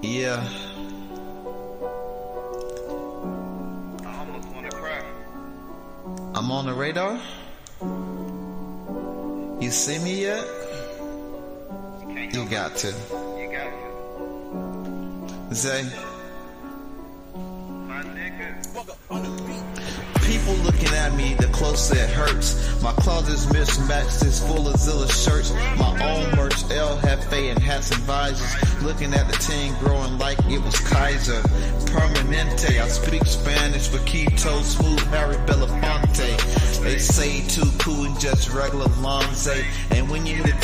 Yeah, I almost want to cry. I'm on the radar. You see me yet? You can't You help got to. it. You got to. Zay, My nigga. people looking at me, the closer it hurts. My closet's mismatched, it's full of Zilla shirts. My own merch, El Jefe and hats and visors. Looking at the team growing like it was Kaiser. Permanente, I speak Spanish, Paquito, Smooth, Harry Belafonte. They say too cool and just regular Lonze. And when you hit a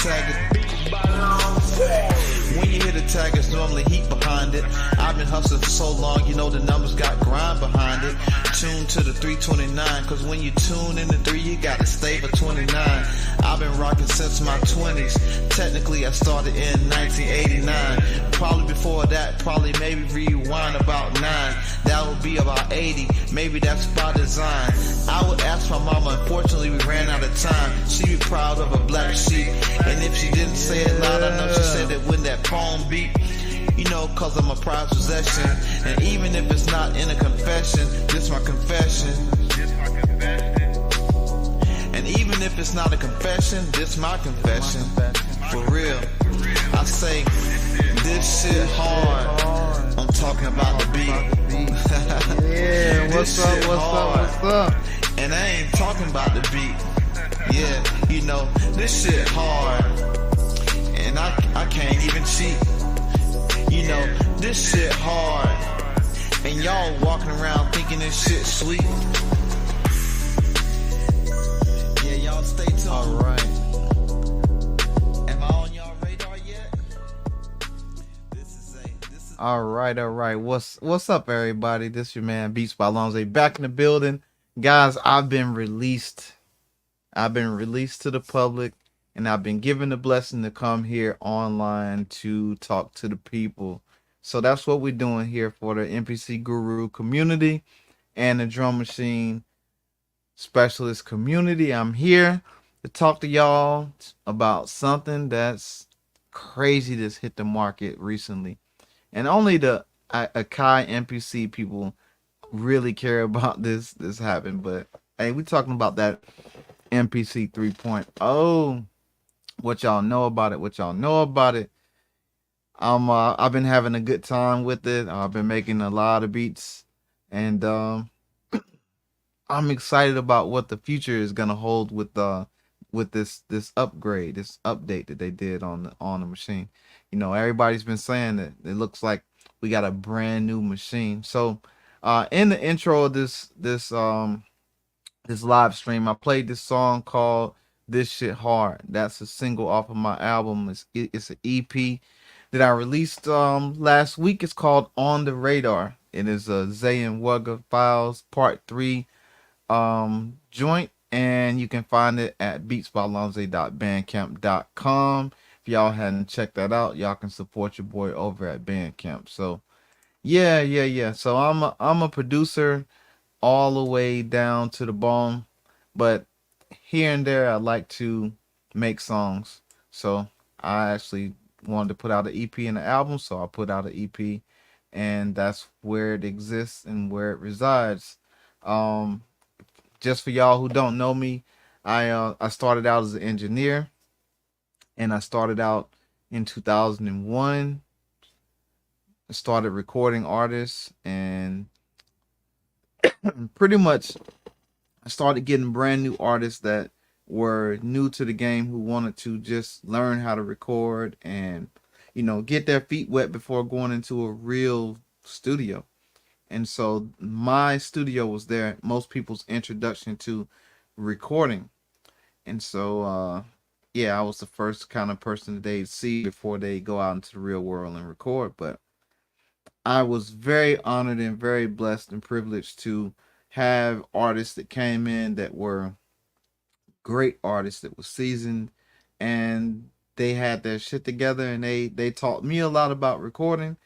tag, it's normally heat behind it. I've been hustling for so long, you know the numbers got grind behind it. Tune to the 329, cause when you tune in the 3, you gotta stay for 29. I've been rocking since my 20s. Technically, I started in 1989. Probably before that, probably maybe rewind about 9. That would be about 80. Maybe that's by design. I would ask my mama, unfortunately we ran out of time. She'd be proud of a black sheep. And if she didn't say it loud, I know she said it when that phone beat. You know, cause I'm a prized possession. And even if it's not in a confession, this my confession. This my confession. And even if it's not a confession, this my confession. For real. I say, this shit hard. I'm talking about the beat. Yeah, what's This up, shit what's hard. up, what's up? And I ain't talking about the beat. Yeah, you know, this shit hard. And I can't even cheat. You know, this shit hard. And y'all walking around thinking this shit sweet. Yeah, y'all stay tuned. Alright. Am I on y'all radar yet? This is Alright. What's up, everybody? This your man Beats by Lonze back in the building. Guys, I've been released. I've been released to the public, and I've been given the blessing to come here online to talk to the people. So that's what we're doing here for the MPC Guru community and the drum machine specialist community. I'm here to talk to y'all about something that's crazy that's hit the market recently. And only the Akai MPC people really care about this happened. But hey, we talking about that MPC 3.0. What y'all know about it. I've been having a good time with it. I've been making a lot of beats, and I'm excited about what the future is gonna hold with this upgrade, this update that they did on the machine. You know, everybody's been saying that it looks like we got a brand new machine. So, in the intro of this live stream, I played this song called "This Shit Hard." That's a single off of my album. It's an EP that I released last week. It's called "On the Radar." It is a Zay and Wugga Files Part 3 joint, and you can find it at beatsbylonze.bandcamp.com. If y'all hadn't checked that out, y'all can support your boy over at Bandcamp. So yeah. So I'm a producer all the way down to the bone, but here and there I like to make songs. So I actually wanted to put out an EP and an album, so I put out an EP, and that's where it exists and where it resides. Um, just for y'all who don't know me, I started out as an engineer, and I started out in 2001. I started recording artists, and pretty much I started getting brand new artists that were new to the game who wanted to just learn how to record and, you know, get their feet wet before going into a real studio. And so my studio was there, most people's introduction to recording. And so yeah, I was the first kind of person that they'd see before they go out into the real world and record. But I was very honored and very blessed and privileged to have artists that came in that were great artists, that were seasoned, and they had their shit together, and they taught me a lot about recording,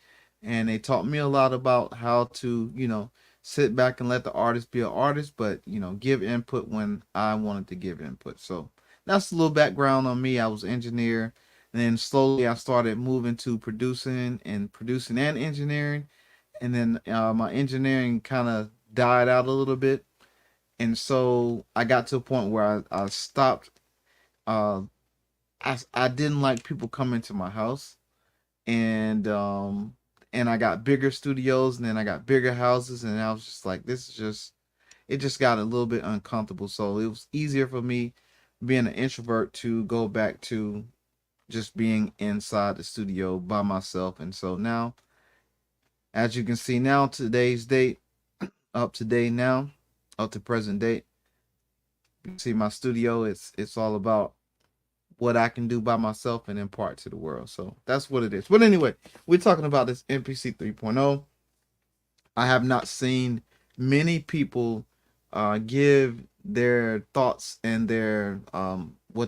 and they taught me a lot about how to, you know, sit back and let the artist be an artist, but, you know, give input when I wanted to give input. So that's a little background on me. I was an engineer, And then slowly I started moving to producing and engineering. And then my engineering kind of died out a little bit. And so I got to a point where I stopped. Uh, I didn't like people coming to my house, and I got bigger studios, and then I got bigger houses, and I was just like, this is just it just got a little bit uncomfortable. So it was easier for me, being an introvert, to go back to just being inside the studio by myself. And so now, as you can see now, today's date, up to date now, up to present date, you can see my studio. It's all about what I can do by myself and impart to the world. So that's what it is. But anyway, we're talking about this MPC 3.0. I have not seen many people give their thoughts and their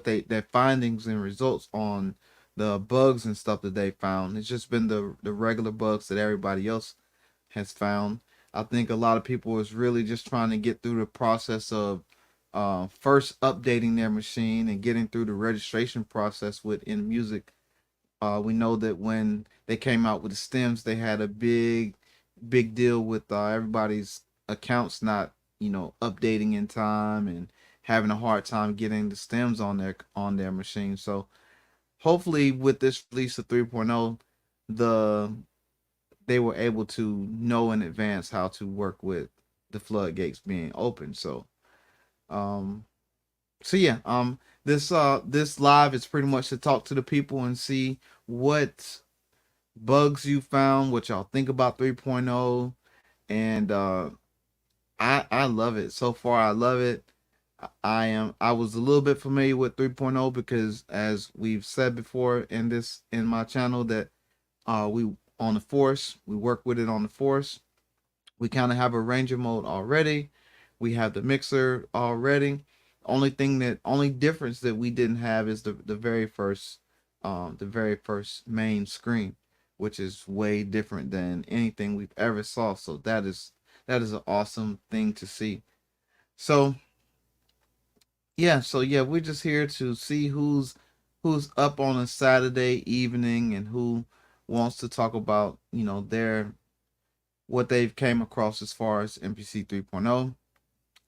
their findings and results on the bugs and stuff that they found. It's just been the regular bugs that everybody else has found. I think a lot of people is really just trying to get through the process of first updating their machine and getting through the registration process within music. We know that when they came out with the stems, they had a big deal with everybody's accounts not, updating in time and having a hard time getting the stems on their machine. So hopefully with this release of 3.0, the they were able to know in advance how to work with the floodgates being open. Um so yeah, this live is pretty much to talk to the people and see what bugs you found, what y'all think about 3.0. And I love it. So far I love it. I was a little bit familiar with 3.0 because, as we've said before in my channel, that we on the force, we work with it on the force. We kind of have a ranger mode already. We have the mixer already. Only difference that we didn't have is the very first main screen, which is way different than anything we've ever saw. So that is an awesome thing to see. So yeah, we're just here to see who's up on a Saturday evening and who wants to talk about, their what they've came across as far as MPC 3.0,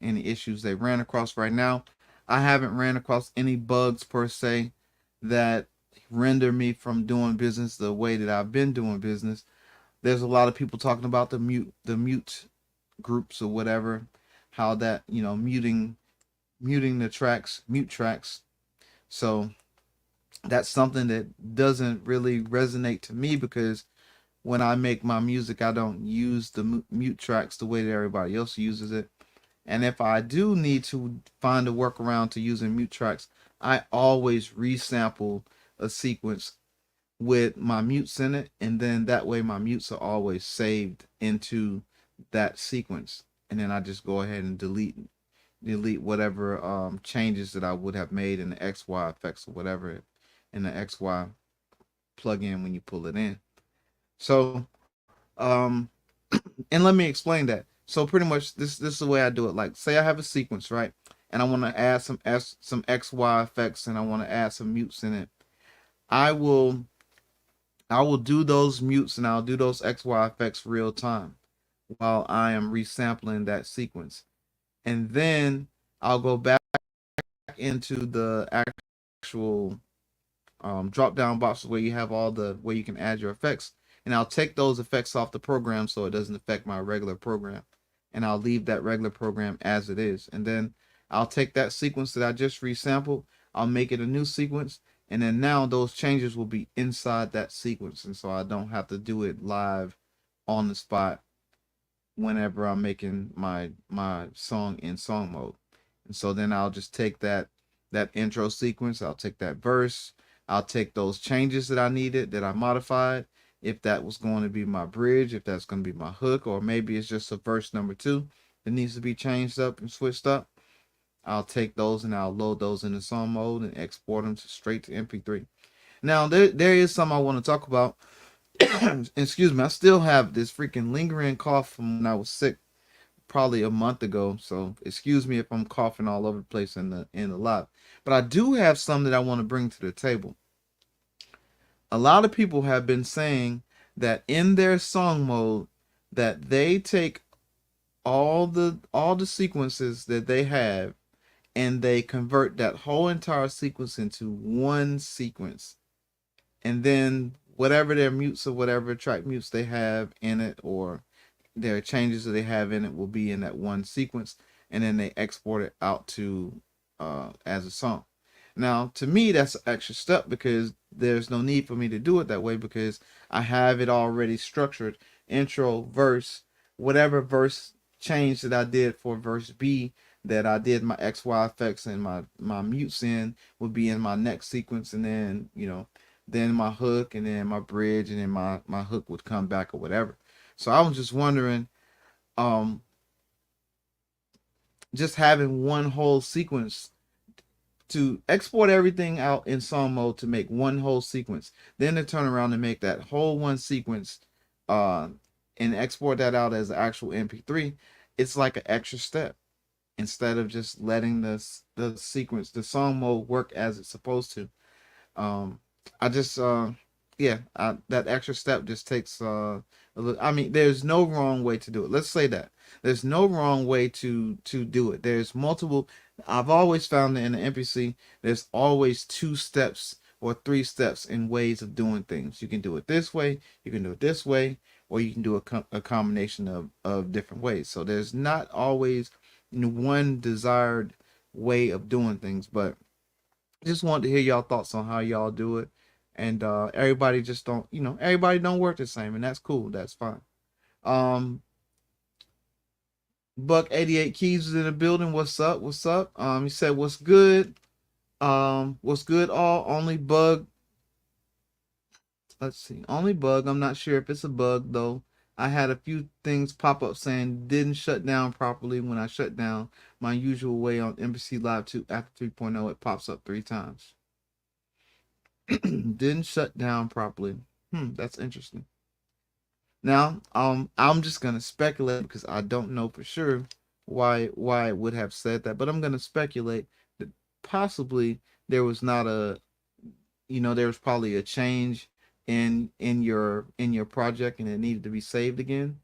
any issues they ran across right now. I haven't ran across any bugs per se that render me from doing business the way that I've been doing business. There's a lot of people talking about the mute groups or whatever, how that, muting the tracks, mute tracks. So that's something that doesn't really resonate to me, because when I make my music, I don't use the mute tracks the way that everybody else uses it. And if I do need to find a workaround to using mute tracks, I always resample a sequence with my mutes in it, and then that way my mutes are always saved into that sequence. And then I just go ahead and delete whatever changes that I would have made in the XY effects or whatever in the XY plugin when you pull it in. So and let me explain that. So pretty much this is the way I do it. Like, say I have a sequence, right? And I want to add some XY effects, and I want to add some mutes in it. I will do those mutes and I'll do those XY effects real time while I am resampling that sequence. And then I'll go back into the actual drop down box where you have where you can add your effects, and I'll take those effects off the program so it doesn't affect my regular program, and I'll leave that regular program as it is. And then I'll take that sequence that I just resampled, I'll make it a new sequence, and then now those changes will be inside that sequence, and so I don't have to do it live on the spot whenever I'm making my song in song mode. And so then I'll just take that intro sequence, I'll take that verse, I'll take those changes that I needed, that I modified, if that was going to be my bridge, if that's going to be my hook, or maybe it's just a verse number 2 that needs to be changed up and switched up. I'll take those and I'll load those into song mode and export them straight to MP3. Now there is some I want to talk about. Excuse me, I still have this freaking lingering cough from when I was sick probably a month ago. So excuse me if I'm coughing all over the place in the live. But I do have some that I want to bring to the table. a lot of people have been saying that in their song mode that they take all the sequences that they have and they convert that whole entire sequence into one sequence, and then whatever their mutes or whatever track mutes they have in it or their changes that they have in it will be in that one sequence, and then they export it out to as a song. Now, to me, that's an extra step because there's no need for me to do it that way because I have it already structured. Intro, verse, whatever verse change that I did for verse B that I did my XY effects and my mutes in would be in my next sequence, and then then my hook and then my bridge and then my hook would come back or whatever. So I was just wondering, um, just having one whole sequence to export everything out in song mode to make one whole sequence, then to turn around and make that whole one sequence, uh, and export that out as an actual MP3. It's like an extra step instead of just letting the sequence, the song mode work as it's supposed to. Um, I just yeah, that extra step just takes I mean, there's no wrong way to do it. Let's say that there's no wrong way to do it. There's multiple. I've always found that in the MPC, there's always two steps or three steps in ways of doing things. You can do it this way, you can do it this way, or you can do a combination of different ways. So there's not always one desired way of doing things, but just wanted to hear y'all thoughts on how y'all do it. And everybody just don't, everybody don't work the same, and that's cool. That's fine. Um, Buck 88 Keys is in the building. What's up? What's up? He said, "What's good? What's good? All only bug. Let's see, only bug. I'm not sure if it's a bug though. I had a few things pop up saying didn't shut down properly when I shut down my usual way on MPC Live 2 after 3.0. It pops up 3 times. Didn't shut down properly. That's interesting. Now, I'm just gonna speculate because I don't know for sure why it would have said that, but I'm gonna speculate that possibly there was not a, there was probably a change in your project and it needed to be saved again.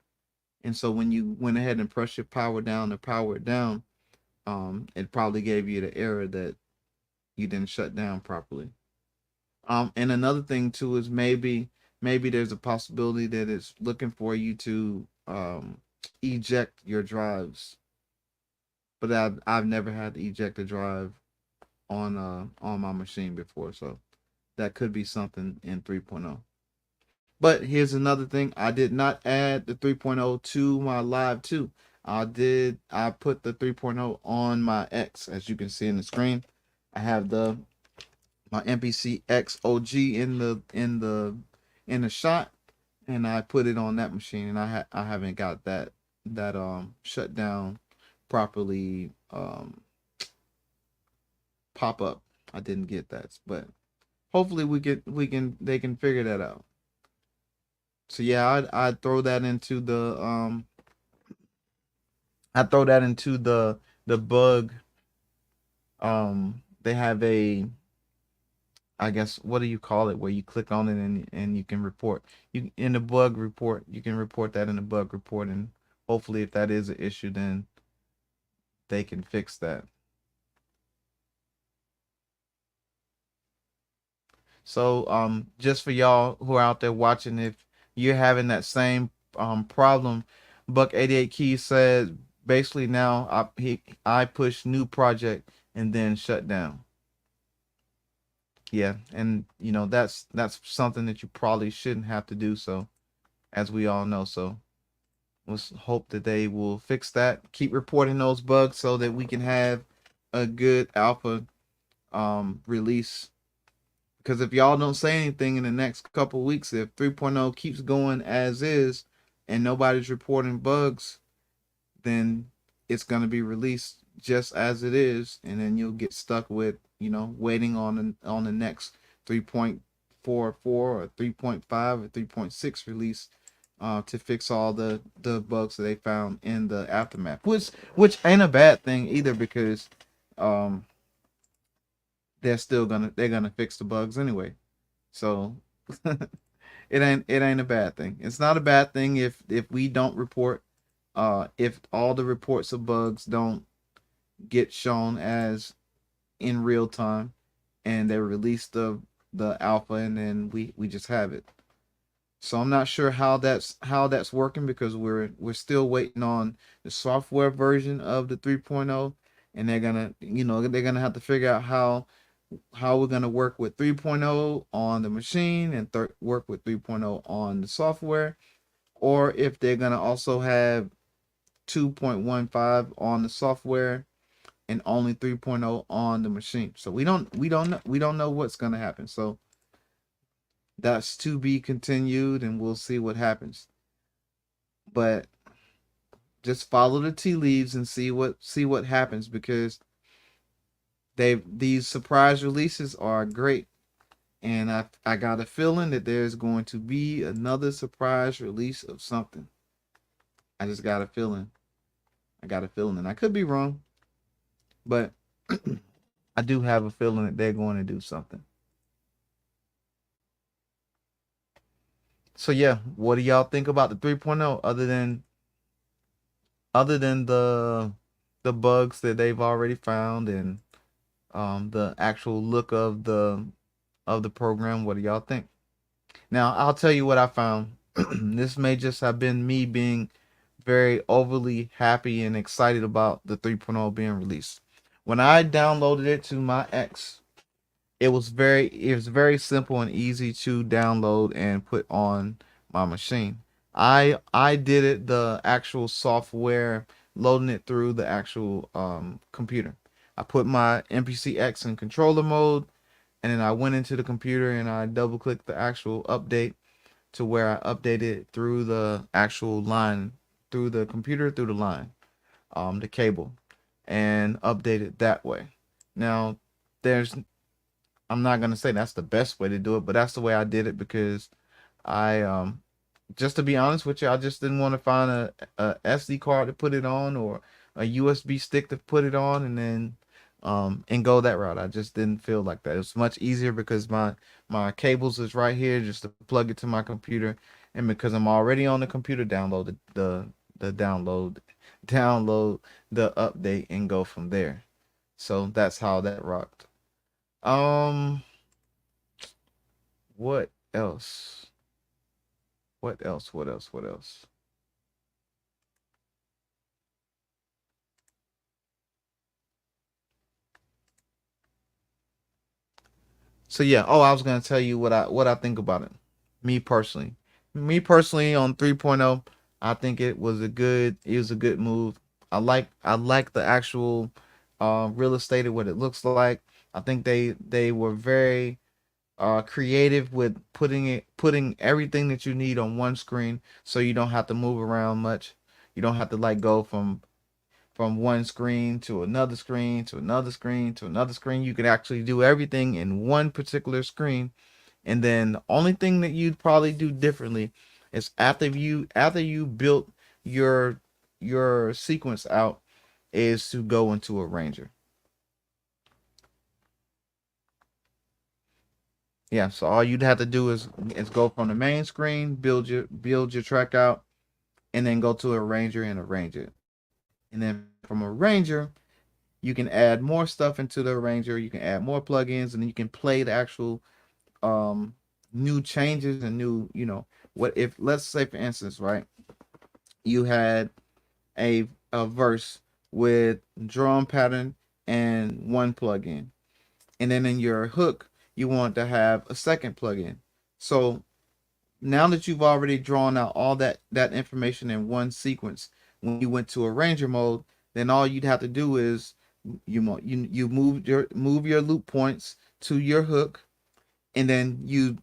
And so when you went ahead and pressed your power down to power it down, it probably gave you the error that you didn't shut down properly. And another thing too is maybe there's a possibility that it's looking for you to eject your drives, but I've never had to eject a drive on my machine before, so that could be something in 3.0. But here's another thing: I did not add the 3.0 to my live 2. I put the 3.0 on my X, as you can see in the screen. I have my MPC X OG in the shot, and I put it on that machine, and I haven't got that shut down properly pop up. I didn't get that, but hopefully they can figure that out. So yeah, I'd throw that into the bug. They have a, I guess, what do you call it, where you click on it and you can report. You in the bug report, you can report that in the bug report, and hopefully if that is an issue, then they can fix that. So just for y'all who are out there watching, if you're having that same problem, Buck 88 Keys said basically now I push new project and then shut down. Yeah, and that's something that you probably shouldn't have to do, so as we all know. So let's hope that they will fix that. Keep reporting those bugs so that we can have a good alpha release. Because if y'all don't say anything in the next couple weeks, if 3.0 keeps going as is and nobody's reporting bugs, then it's going to be released just as it is, and then you'll get stuck with waiting on the next 3.44 or 3.5 or 3.6 release to fix all the bugs that they found in the aftermath, which ain't a bad thing either, because um they're gonna fix the bugs anyway. So It ain't a bad thing. It's not a bad thing if we don't report, if all the reports of bugs don't get shown as in real time, and they release the alpha, and then we just have it. So I'm not sure how that's working, because we're still waiting on the software version of the 3.0, and they're gonna have to figure out how we're gonna work with 3.0 on the machine and work with 3.0 on the software, or if they're gonna also have 2.15 on the software and only 3.0 on the machine. So we don't know what's gonna happen. So that's to be continued, and we'll see what happens. But just follow the tea leaves and see what happens, because these surprise releases are great, and I got a feeling that there's going to be another surprise release of something. I just got a feeling. I got a feeling, and I could be wrong, but I do have a feeling that they're going to do something. So yeah, what do y'all think about the 3.0, other than the bugs that they've already found, and the actual look of the program? What do y'all think? Now, I'll tell you what I found. This may just have been me being very overly happy and excited about the 3.0 being released. When I downloaded it to my X, it was very simple and easy to download and put on my machine. I did it the actual software, loading it through the actual computer. I put my MPC X in controller mode, and then I went into the computer and I double clicked the actual update to where I updated through the actual line, through the computer, through the line, the cable, and updated that way. Now, there's I'm not gonna say that's the best way to do it, but that's the way I did it, because I just to be honest with you, I just didn't want to find a SD card to put it on, or a USB stick to put it on, and then and go that route. I just didn't feel like that. It's much easier because my cables is right here, just to plug it to my computer, and because I'm already on the computer, download the download the update and go from there. So that's how that rocked. Um, what else? What else? What else? What else? So yeah, I was gonna tell you what I think about it. Me personally. Me personally on 3.0, I think it was a good move. I like the actual real estate of what it looks like. I think they were very creative with putting everything that you need on one screen, so you don't have to move around much. You don't have to like go from one screen to another screen to another screen to another screen. You can actually do everything in one particular screen. And then the only thing that you'd probably do differently is after you built your your sequence out, is to go into a ranger. Yeah, so all you'd have to do is go from the main screen, build your track out, and then go to a ranger and arrange it. And then from a ranger, you can add more stuff into the arranger. You can add more plugins, and then you can play the actual um new changes and new, what if, let's say for instance, right, you had a verse with drum pattern and one plugin, and then in your hook you want to have a second plugin. So now that you've already drawn out all that information in one sequence, when you went to arranger mode, then all you'd have to do is you move your loop points to your hook, and then you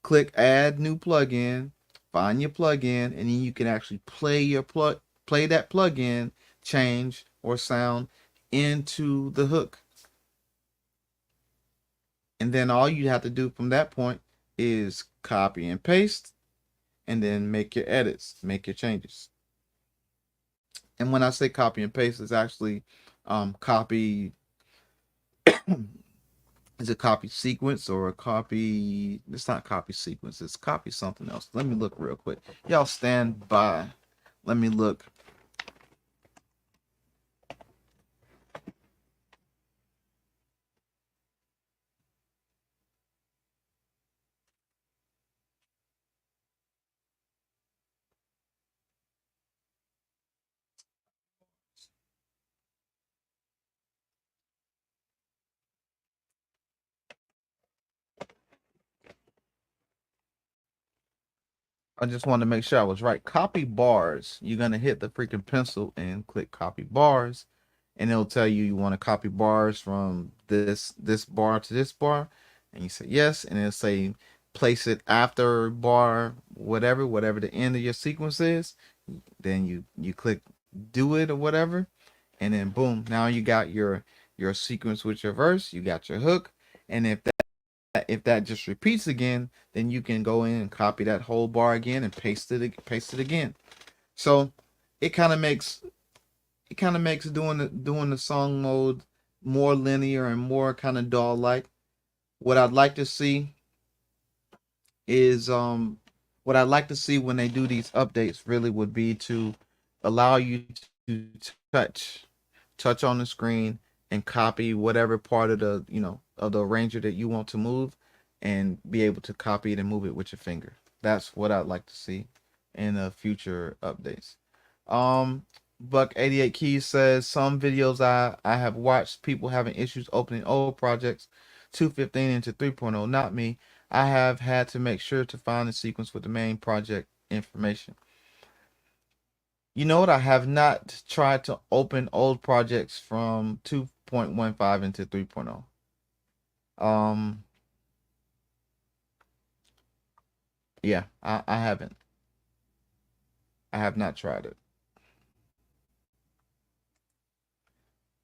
click add new plugin, find your plugin, and then you can actually play that plugin change or sound into the hook. And then all you have to do from that point is copy and paste, and then make your edits, make your changes. And when I say copy and paste, it's actually copy Is it copy sequence or a copy? It's not copy sequence. It's copy something else. Let me look real quick. Y'all stand by. Let me look. I just wanted to make sure I was right. Copy bars. You're gonna hit the freaking pencil and click copy bars, and it'll tell you you want to copy bars from this bar to this bar, and you say yes, and it'll say place it after bar whatever the end of your sequence is. Then you click do it or whatever, and then boom, now you got your sequence with your verse. You got your hook, and if that just repeats again, then you can go in and copy that whole bar again and paste it again. So it kind of makes doing the song mode more linear and more kind of doll like. What I'd like to see is what I'd like to see when they do these updates really would be to allow you to touch touch on the screen and copy whatever part of the of the arranger that you want to move and be able to copy it and move it with your finger. That's what I'd like to see in the future updates. um Buck 88 Keys says some videos I have watched people having issues opening old projects 2.15 into 3.0. Not me. I have had to make sure to find the sequence with the main project information. You know what? I have not tried to open old projects from 2.15 into 3.0. Um, yeah, I haven't. I have not tried it.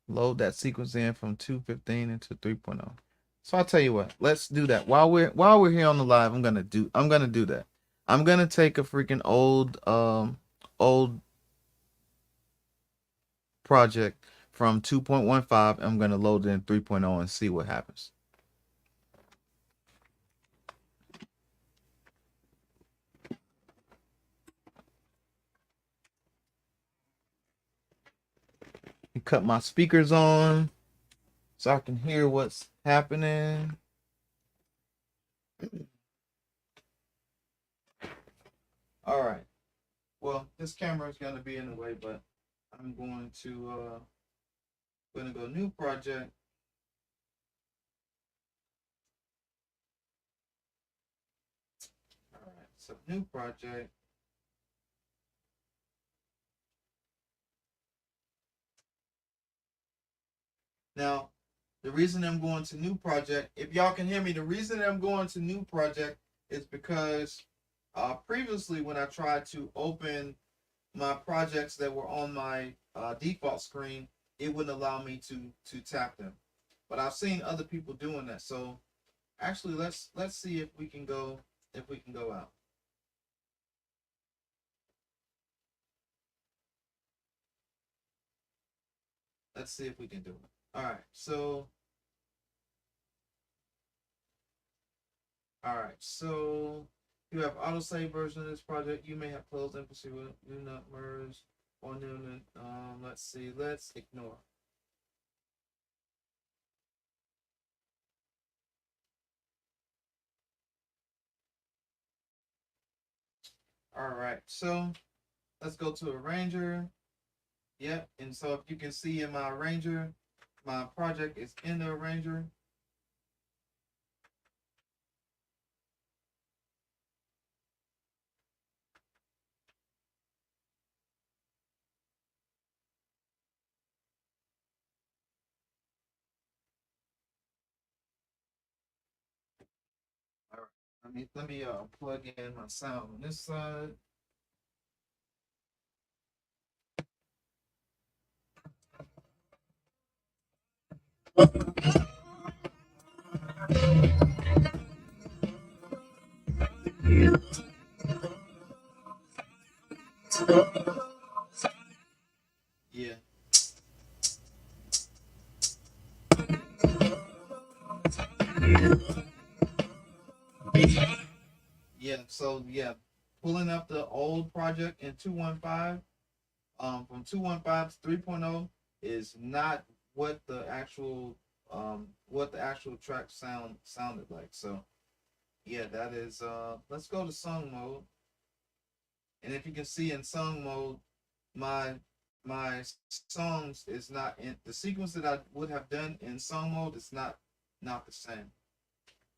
Load that sequence in from 2.15 into 3.0. So I'll tell you what, let's do that. While we're here on the live, I'm gonna do that. I'm gonna take a freaking old project from 2.15. I'm gonna load it in 3.0 and see what happens. And cut my speakers on so I can hear what's happening. All right. Well, this camera is gonna be in the way, but I'm gonna go new project. All right. So new project. Now, the reason I'm going to new project, if y'all can hear me, the reason I'm going to new project is because previously when I tried to open my projects that were on my default screen, it wouldn't allow me to tap them. But I've seen other people doing that. So actually, let's see if we can go out. Let's see if we can do it. All right. So you have autosave version of this project. You may have closed MPC with do not merge or new. Let's see. Let's ignore. All right. So let's go to Arranger. Yep. And so if you can see in my Arranger, my project is in the Arranger. All right. Let me plug in my sound on this side. Yeah. Yeah, so yeah, pulling up the old project in 215, from 215 to 3.0 is not what the actual track sounded like. So yeah, that is let's go to song mode. And if you can see in song mode, my my songs is not in the sequence that I would have done in song mode is not the same.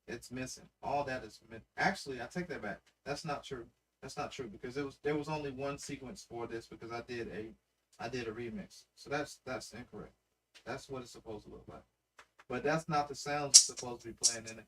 It's missing. All that is actually I take that back. That's not true. That's not true because there was only one sequence for this because I did a remix. So that's incorrect. That's what it's supposed to look like. But that's not the sounds it's supposed to be playing in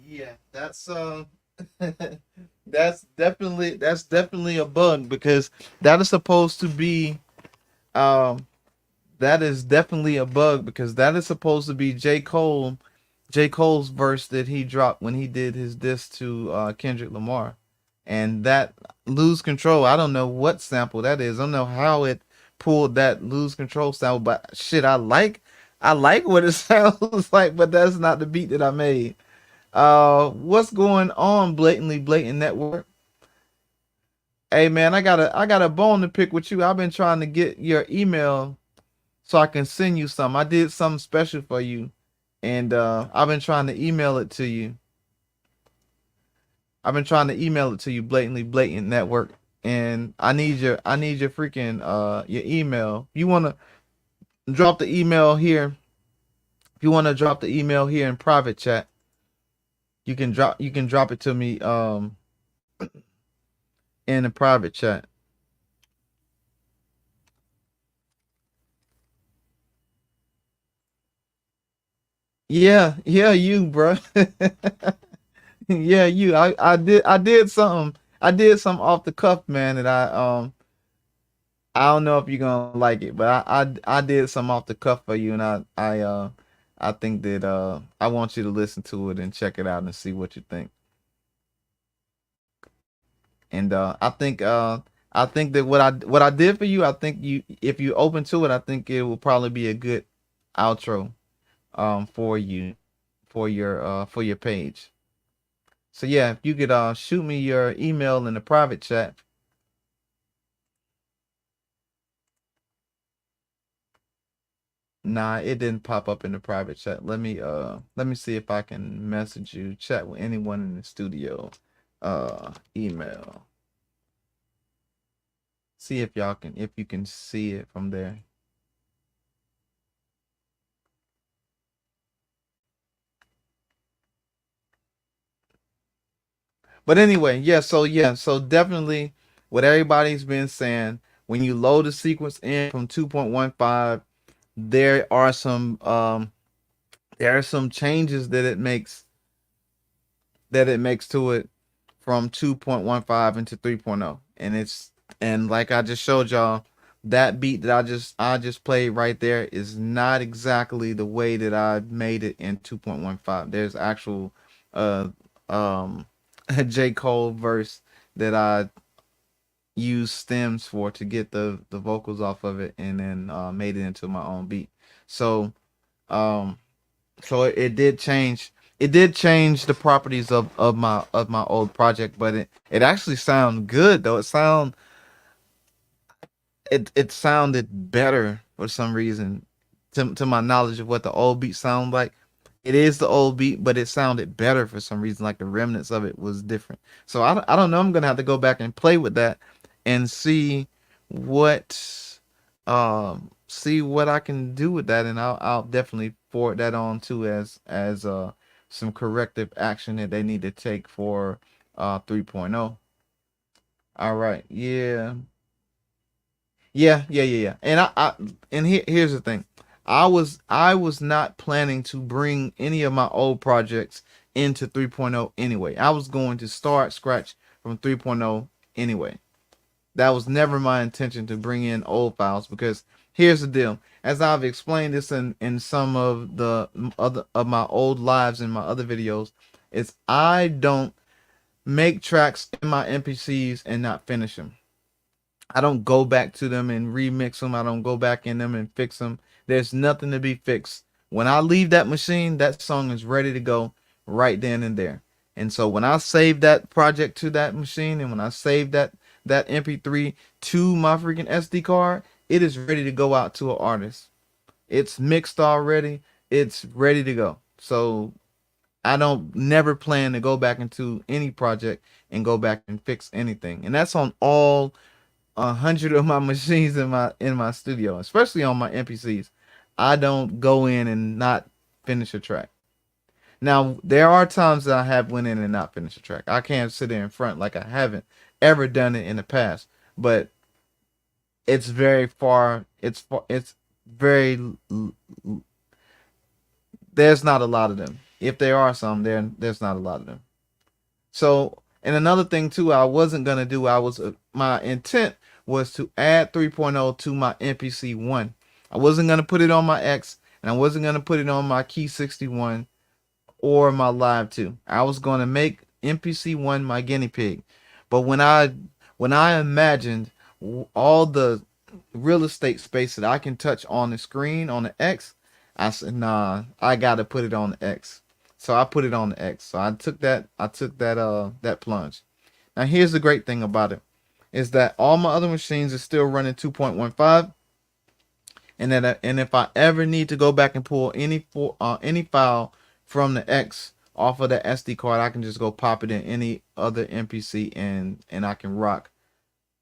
Yeah, that's that's definitely a bug because that is supposed to be um that is definitely a bug because that is supposed to be J. Cole's verse that he dropped when he did his diss to Kendrick Lamar. And that lose control, I don't know what sample that is. I don't know how it pulled that lose control sample, but shit, I like what it sounds like, but that's not the beat that I made. What's going on, Blatantly Blatant Network? Hey man, I got a bone to pick with you. I've been trying to get your email so I can send you some. I did something special for you, and I've been trying to email it to you. I've been trying to email it to you, Blatantly Blatant Network, and I need your freaking your email. You wanna drop the email here? If you wanna drop the email here in private chat, you can drop it to me in a private chat. Yeah, yeah, you, bro. Yeah, you. I did something off the cuff, man. That I don't know if you're gonna like it, but I did some off the cuff for you, and I think that I want you to listen to it and check it out and see what you think. And I think that what I did for you, I think you if you open to it, I think it will probably be a good outro for you for your page. So yeah, if you could shoot me your email in the private chat. Nah, it didn't pop up in the private chat. Let me see if I can message you, chat with anyone in the studio. Email. See if you can see it from there. But anyway, yeah, so definitely what everybody's been saying, when you load the sequence in from 2.15, there are some changes that it makes to it from 2.15 into 3.0. And like I just showed y'all, that beat that I just played right there is not exactly the way that I made it in 2.15. There's actual uh um a J. Cole verse that I used stems for to get the vocals off of it, and then made it into my own beat. So um it did change. it did change the properties of my old project, but it actually sounded good though. It sounded better for some reason, to my knowledge of what the old beat sound like. It is the old beat, but it sounded better for some reason. Like the remnants of it was different. So I don't know. I'm gonna have to go back and play with that and what see what I can do with that, and I'll definitely forward that on too as some corrective action that they need to take for 3.0. All right, yeah. Yeah. And here's the thing. I was not planning to bring any of my old projects into 3.0 anyway. I was going to start scratch from 3.0 anyway. That was never my intention to bring in old files, because here's the deal. As I've explained this in some of the other of my old lives in my other videos, is I don't make tracks in my MPCs and not finish them. I don't go back to them and remix them. I don't go back in them and fix them. There's nothing to be fixed. When I leave that machine, that song is ready to go right then and there. And so when I save that project to that machine, and when I save that MP3 to my freaking SD card, it is ready to go out to an artist. It's mixed already. It's ready to go. So I don't never plan to go back into any project and go back and fix anything. And that's on all 100 of my machines in my studio, especially on my MPCs. I don't go in and not finish a track. Now there are times that I have went in and not finished a track. I can't sit there in front like I haven't ever done it in the past, but it's very far. It's very. There's not a lot of them. If there are some, there's not a lot of them. So, and another thing too, I wasn't gonna do. My intent was to add 3.0 to my MPC one. I wasn't gonna put it on my X, and I wasn't gonna put it on my Key 61 or my Live 2. I was gonna make MPC one my guinea pig. But when I imagined all the real estate space that I can touch on the screen on the X, I said, nah, I gotta put it on the X. So I put it on the X. So I took that plunge. Now here's the great thing about it, is that all my other machines are still running 2.15, and if I ever need to go back and pull any file from the X off of the SD card, I can just go pop it in any other MPC, and I can rock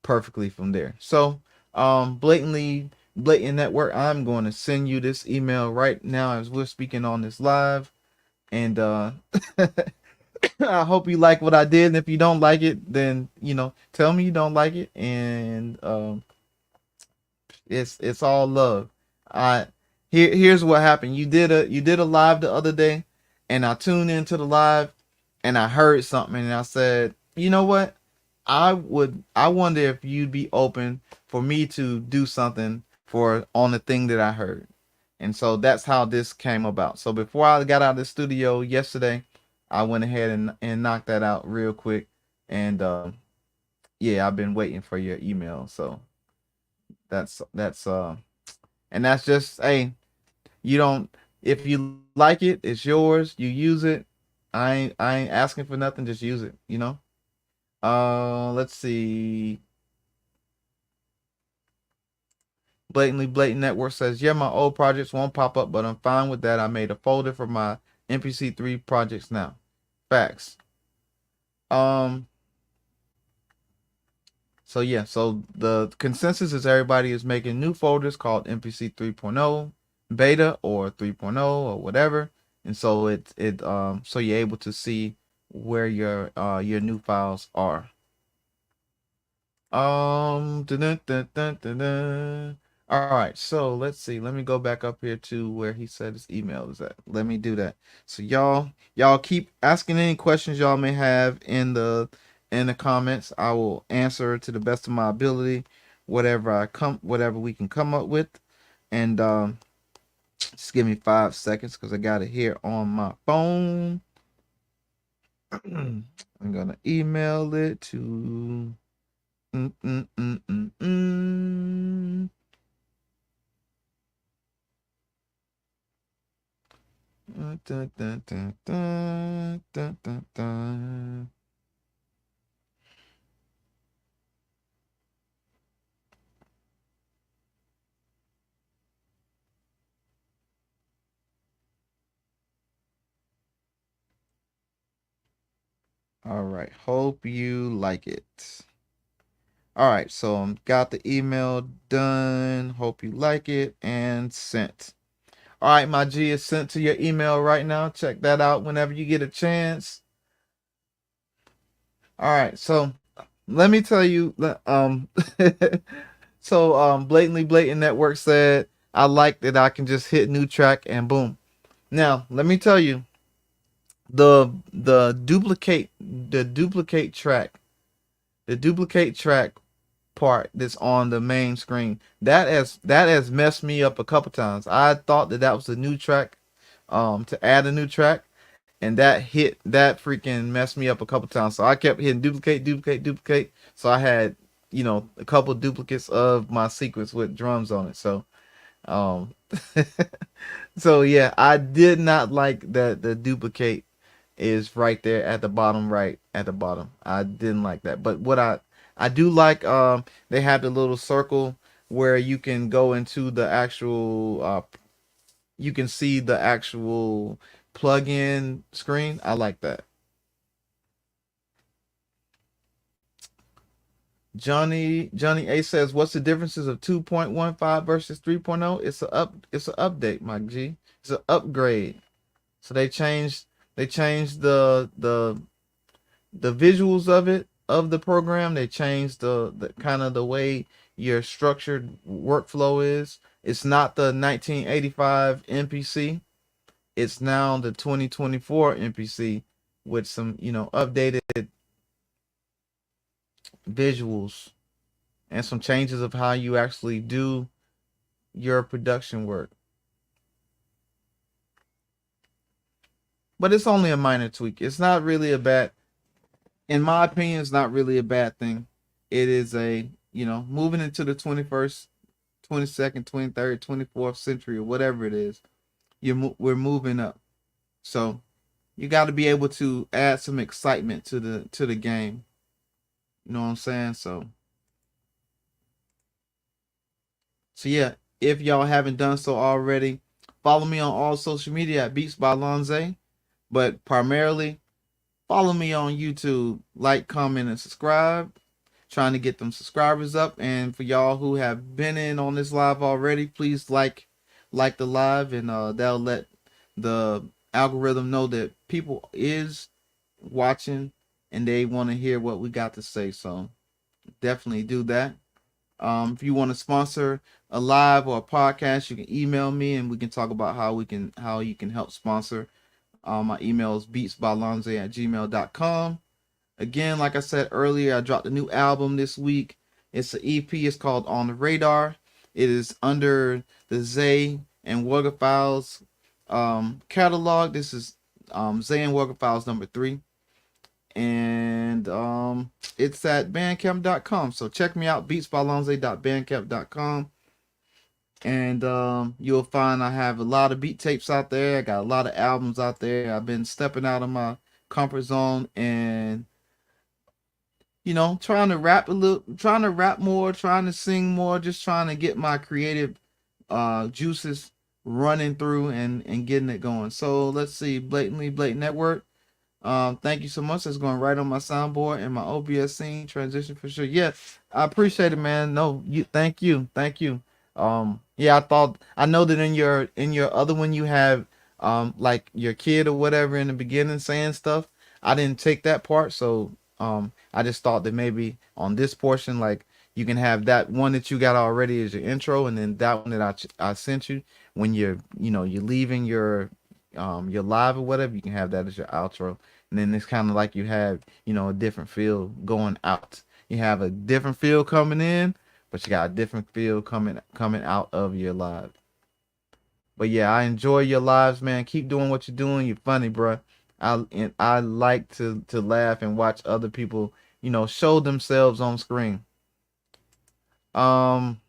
perfectly from there. So blatant network, I'm going to send you this email right now as we're speaking on this live, and I hope you like what I did. And if you don't like it, then tell me you don't like it, and it's all love. I here's what happened. You did a live the other day, and I tuned into the live, and I heard something, and I said, you know what? I wonder if you'd be open for me to do something for on the thing that I heard. And so that's how this came about. So before I got out of the studio yesterday, I went ahead and knocked that out real quick. And yeah, I've been waiting for your email. So that's and that's just, hey, you don't, if you like it, it's yours. You use it. I ain't asking for nothing, just use it. Let's see. Blatantly Blatant Network says, yeah, my old projects won't pop up, but I'm fine with that. I made a folder for my MPC3 projects now. Facts. Um, so yeah, so the consensus is everybody is making new folders called MPC 3.0 beta or 3.0 or whatever. And so so you're able to see where your new files are. Dun, dun, dun, dun, dun. All right, so let's see. Let me go back up here to where he said his email is at. Let me do that. So y'all keep asking any questions y'all may have in the comments. I will answer to the best of my ability, whatever we can come up with. And just give me 5 seconds because I got it here on my phone. I'm gonna email it to Mm, mm, mm, mm, mm. Dun, dun, dun, dun, dun, dun, dun. All right. Hope you like it. All right. So got the email done. Hope you like it and sent. All right, my G is sent to your email right now. Check that out whenever you get a chance. All right. So let me tell you. So blatantly blatant network said I like that I can just hit new track and boom. Now let me tell you the duplicate track part that's on the main screen that has messed me up a couple times. I thought that was a new track, to add a new track, and that freaking messed me up a couple times. So I kept hitting duplicate. So I had a couple duplicates of my sequence with drums on it. So um so yeah, I did not like that the duplicate is right there at the bottom, right at the bottom. I didn't like that. But what I do like, they have the little circle where you can go into the actual you can see the actual plug-in screen. I like that. Johnny A says, "What's the differences of 2.15 versus 3.0? It's an update, my G. It's an upgrade. So they changed the visuals of the program. They changed the kind of the way your structured workflow is. It's not the 1985 MPC. It's now the 2024 MPC with some, updated visuals and some changes of how you actually do your production work. But it's only a minor tweak. It's not really a bad, in my opinion, it's not really a bad thing. It is moving into the 21st, 22nd, 23rd, 24th century or whatever it is. We're moving up. So you got to be able to add some excitement to the game. You know what I'm saying? So yeah, if y'all haven't done so already, follow me on all social media at Beats by Lonze. But primarily, follow me on YouTube. Like, comment, and subscribe. Trying to get them subscribers up. And for y'all who have been in on this live already, please like the live, and that'll let the algorithm know that people is watching and they want to hear what we got to say. So definitely do that. If you want to sponsor a live or a podcast, you can email me and we can talk about how you can help sponsor. My email is beatsbylonze@gmail.com. Again, like I said earlier, I dropped a new album this week. It's an EP. It's called On the Radar. It is under the Zay and Wugger Files catalog. This is Zay and Wugger Files number 3. And it's at bandcamp.com. So check me out, beatsbylonze.bandcamp.com. And you'll find I have a lot of beat tapes out there. I got a lot of albums out there. I've been stepping out of my comfort zone and trying to rap a little, trying to rap more, trying to sing more, just trying to get my creative juices running through and getting it going. So let's see, blatantly blatant network. Thank you so much. That's going right on my soundboard and my OBS scene transition for sure. Yeah, I appreciate it, man. No, thank you. Yeah, I know that in your other one you have like your kid or whatever in the beginning saying stuff. I didn't take that part, so I just thought that maybe on this portion, like you can have that one that you got already as your intro, and then that one that I sent you when you're leaving your live or whatever, you can have that as your outro. And then it's kind of like you have, a different feel going out. You have a different feel coming in, but you got a different feel coming out of your live. But yeah, I enjoy your lives, man. Keep doing what you're doing. You're funny, bro. I like to laugh and watch other people, show themselves on screen. Um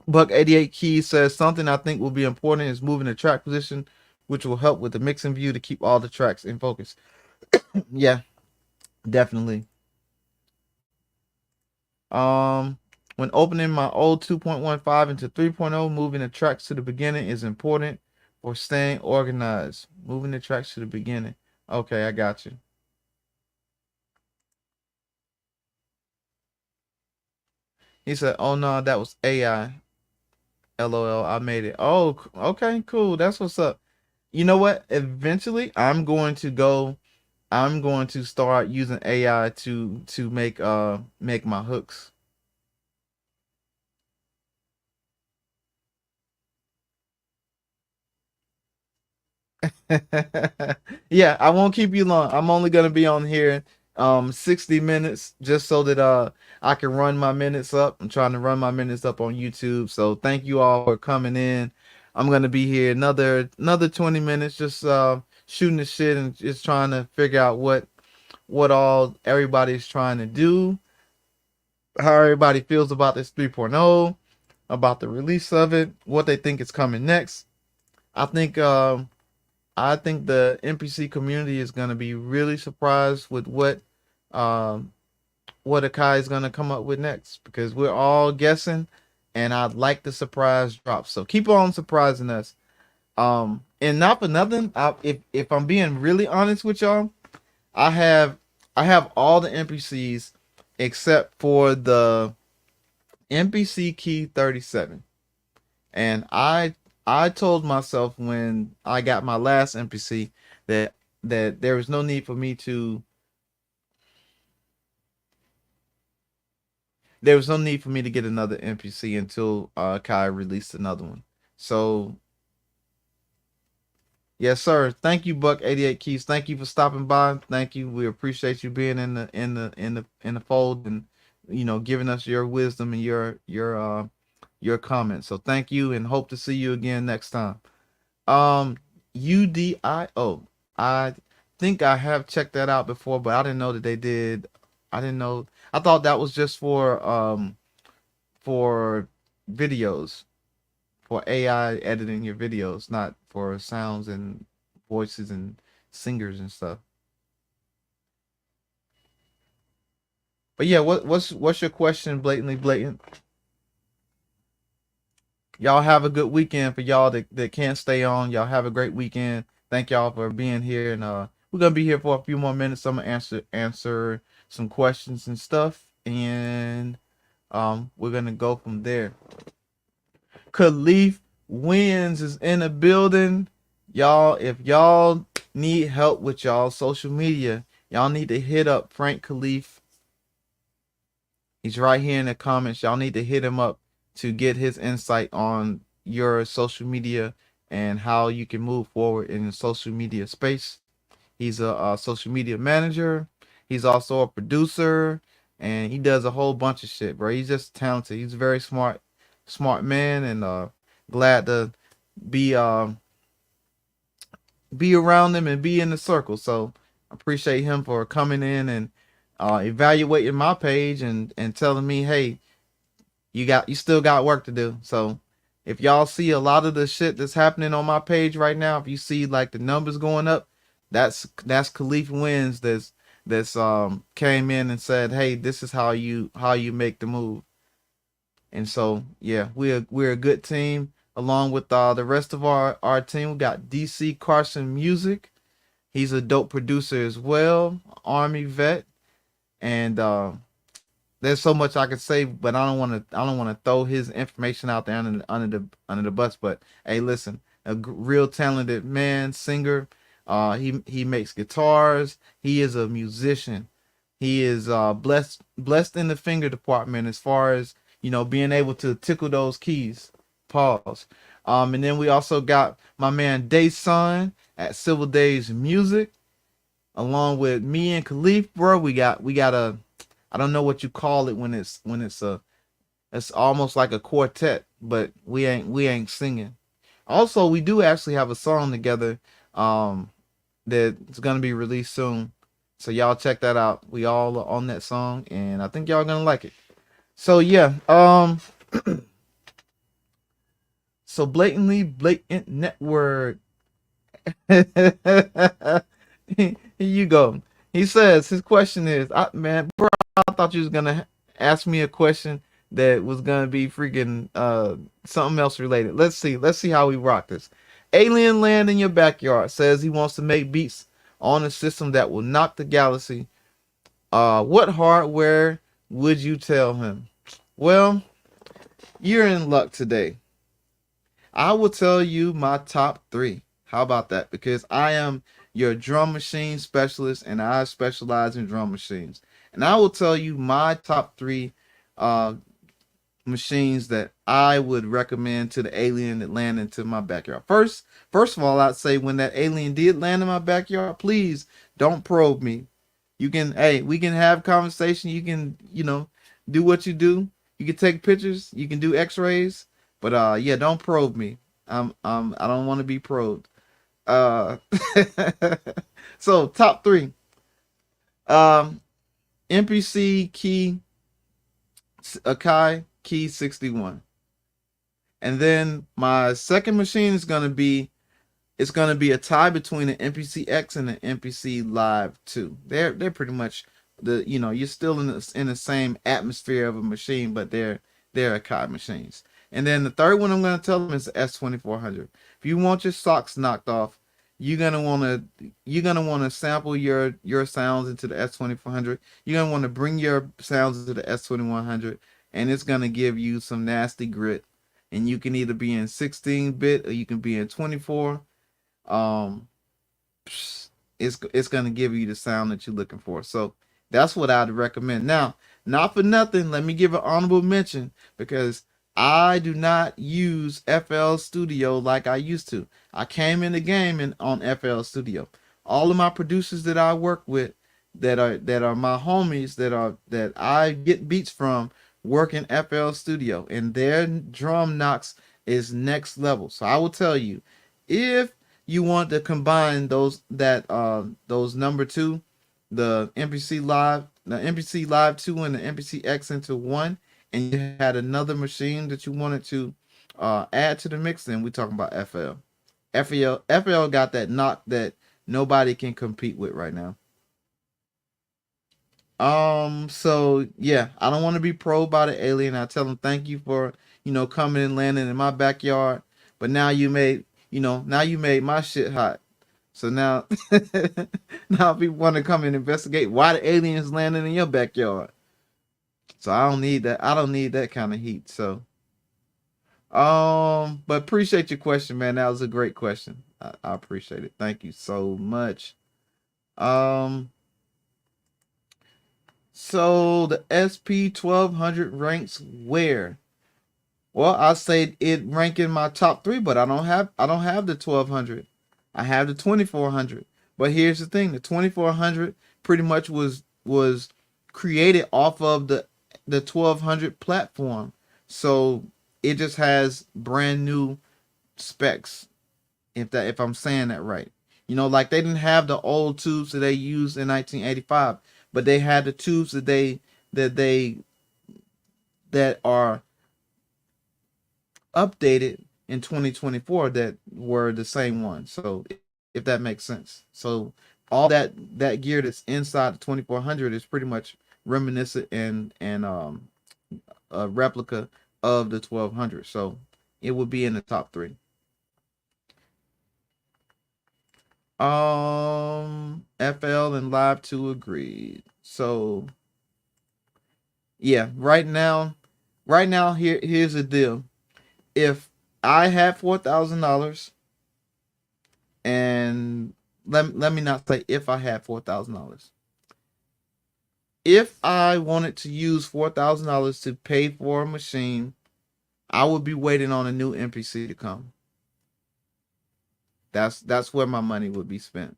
Buck 88 Keys says something I think will be important is moving the track position which will help with the mixing view to keep all the tracks in focus. Yeah, definitely. Um, when opening my old 2.15 into 3.0, moving the tracks to the beginning is important for staying organized. Moving the tracks to the beginning. Okay, I got you. He said, "Oh no, that was AI. LOL, I made it." Oh, okay, cool. That's what's up. You know what? Eventually, I'm going to start using AI to make my hooks. Yeah, I won't keep you long. I'm only gonna be on here 60 minutes just so that I can run my minutes up. I'm trying to run my minutes up on YouTube. So thank you all for coming in. I'm gonna be here another 20 minutes just shooting the shit and just trying to figure out what all everybody's trying to do, how everybody feels about this 3.0, about the release of it, what they think is coming next. I think I think the MPC community is going to be really surprised with um, what Akai is going to come up with next because we're all guessing, and I'd like the surprise drop. So keep on surprising us. And not for nothing, if I'm being really honest with y'all, I have I have all the NPCs except for the NPC key 37. And I told myself when I got my last NPC that there was no need for me to there was no need for me to get another NPC until Kai released another one. So yes, sir. Thank you, Buck 88 Keys. Thank you for stopping by. Thank you. We appreciate you being in the fold and giving us your wisdom and your comments. So thank you and hope to see you again next time. Um, UDIO. I think I have checked that out before, but I didn't know that they did. I didn't know. I thought that was just for videos, for AI editing your videos, not for sounds and voices and singers and stuff. But yeah, what's your question? Blatantly blatant. Y'all have a good weekend for y'all that can't stay on. Y'all have a great weekend. Thank y'all for being here, and we're gonna be here for a few more minutes. I'm gonna answer some questions and stuff, and we're gonna go from there. Khalif Wins is in the building, y'all. If y'all need help with y'all social media, y'all need to hit up Frank Khalif. He's right here in the comments. Y'all need to hit him up to get his insight on your social media and how you can move forward in the social media space. He's a social media manager. He's also a producer, and he does a whole bunch of shit, bro. He's just talented. He's a very smart man, and glad to be be around him and be in the circle. So I appreciate him for coming in and evaluating my page and telling me, hey, you still got work to do. So if y'all see a lot of the shit that's happening on my page right now, if you see like the numbers going up, that's Khalif Wins that's came in and said, hey, this is how you make the move. And so yeah, we're a good team. Along with the rest of our team, we got DC Carson Music. He's a dope producer as well, Army vet, and there's so much I could say, but I don't want to throw his information out there under the bus. But hey, listen, a real talented man, singer. He makes guitars. He is a musician. He is blessed in the finger department as far as being able to tickle those keys. Pause. And then we also got my man Dayson at Civil Days Music, along with me and Khalif, bro. We got a I don't know what you call it when it's almost like a quartet, but we ain't singing. Also, we do actually have a song together that's gonna be released soon. So y'all check that out. We all are on that song, and I think y'all gonna like it. So yeah, so blatantly blatant network. Here you go. He says his question is, man, bro, I thought you was gonna ask me a question that was gonna be freaking something else related. Let's see. Let's see how we rock this. Alien Land in Your Backyard says he wants to make beats on a system that will knock the galaxy. What hardware would you tell him? Well, you're in luck today. I will tell you my top three. How about that? Because I am your drum machine specialist and I specialize in drum machines. And I will tell you my top three uh, machines that I would recommend to the alien that land into my backyard. First of all, I'd say when that alien did land in my backyard, please don't probe me. You can, hey, we can have conversation. You can, do what you do. You can take pictures. You can do X-rays. But yeah, don't probe me. I don't want to be probed. Uh, so top three. Um, MPC key Akai key 61. And then my second machine is gonna be a tie between the MPC X and the MPC Live 2. They're pretty much you're still in the same atmosphere of a machine, but they're Akai machines. And then the third one I'm gonna tell them is the S2400. If you want your socks knocked off, you're gonna wanna sample your sounds into the S2400. You're gonna want to bring your sounds into the S2100, and it's gonna give you some nasty grit. And you can either be in 16-bit or you can be in 24. um it's gonna give you the sound that you're looking for. So that's what I'd recommend. Now, not for nothing, let me give an honorable mention because I do not use FL Studio like I used to. I came in the game on FL Studio. All of my producers that I work with, that are my homies, that I get beats from, work in FL Studio, and their drum knocks is next level. So I will tell you, if you want to combine those number two, the MPC Live 2 and the MPC X into one, and you had another machine that you wanted to add to the mix, then we're talking about FL. FL got that knock that nobody can compete with right now. So yeah, I don't want to be probed by the alien. I tell him thank you for, coming and landing in my backyard. But now you made my shit hot. So now now people want to come and investigate why the aliens landing in your backyard. So I don't need that. I don't need that kind of heat. So but appreciate your question, man. That was a great question. I appreciate it. Thank you so much. Um so the SP 1200 ranks where? Well, I say it rank in my top three, but I don't have the 1200. I have the 2400. But here's the thing: the 2400 pretty much was created off of the 1200 platform, so it just has brand new specs. If I'm saying that right, like they didn't have the old tubes that they used in 1985, but they had the tubes that are updated in 2024 that were the same one. So if that makes sense. So all that gear that's inside the 2400 is pretty much reminiscent and a replica of the 1200. So it would be in the top three. FL and Live 2 agreed. So yeah, right now here's the deal. If I had $4,000, and let me not say if I had $4,000. If I wanted to use $4,000 to pay for a machine, I would be waiting on a new MPC to come. That's where my money would be spent.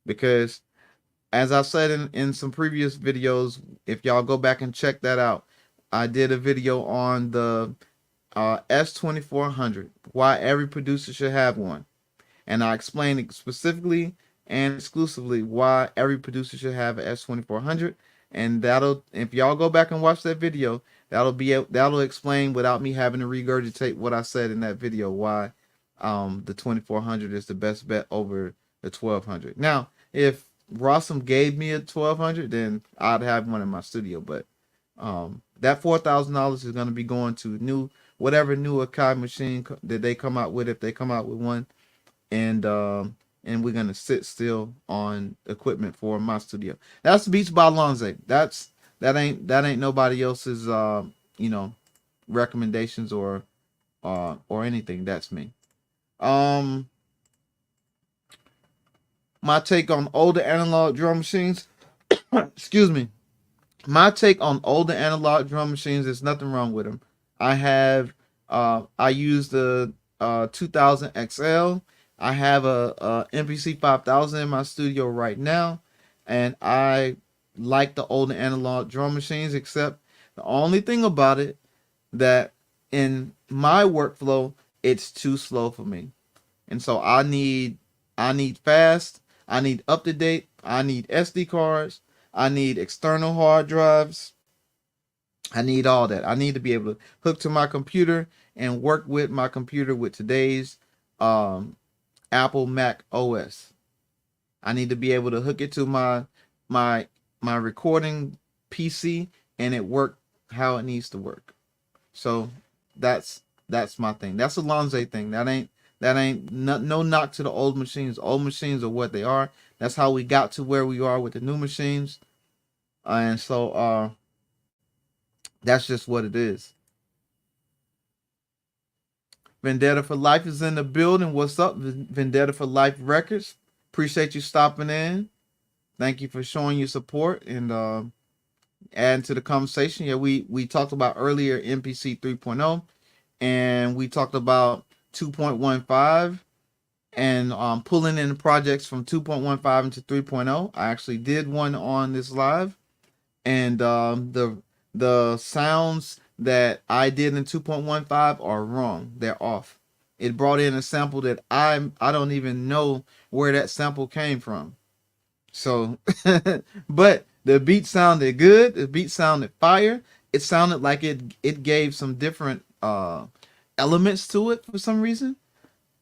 Because as I said in some previous videos, if y'all go back and check that out, I did a video on the S2400, why every producer should have one. And I explained specifically and exclusively why every producer should have an S2400. And if y'all go back and watch that video, that'll explain without me having to regurgitate what I said in that video, why the 2400 is the best bet over the 1200. Now, if Rossum gave me a 1200, then I'd have one in my studio. But that $4,000 is going to be going to whatever new Akai machine that they come out with, if they come out with one, and we're going to sit still on equipment for my studio. That's Beats by Lonze. That ain't nobody else's recommendations or anything. That's me. My take on older analog drum machines. Excuse me. My take on older analog drum machines, there's nothing wrong with them. I use the 2000 XL. I have a MPC 5000 in my studio right now, and I like the older analog drum machines, except the only thing about it that in my workflow, it's too slow for me. And so I need fast, I need up to date, I need SD cards, I need external hard drives. I need all that. I need to be able to hook to my computer and work with my computer with today's Apple Mac OS. I need to be able to hook it to my recording PC and it work how it needs to work. So that's my thing. That's a Lonze thing. That ain't no knock to the old machines. Old machines are what they are. That's how we got to where we are with the new machines. And so that's just what it is. Vendetta for Life is in the building. What's up, Vendetta for Life Records? Appreciate you stopping in. Thank you for showing your support and adding to the conversation. Yeah, we talked about earlier MPC 3.0, and we talked about 2.15 and pulling in projects from 2.15 into 3.0. I actually did one on this live, and the sounds that I did in 2.15 are wrong. They're off. It brought in a sample that I don't even know where that sample came from. So, but the beat sounded good. The beat sounded fire. It sounded like it gave some different elements to it for some reason.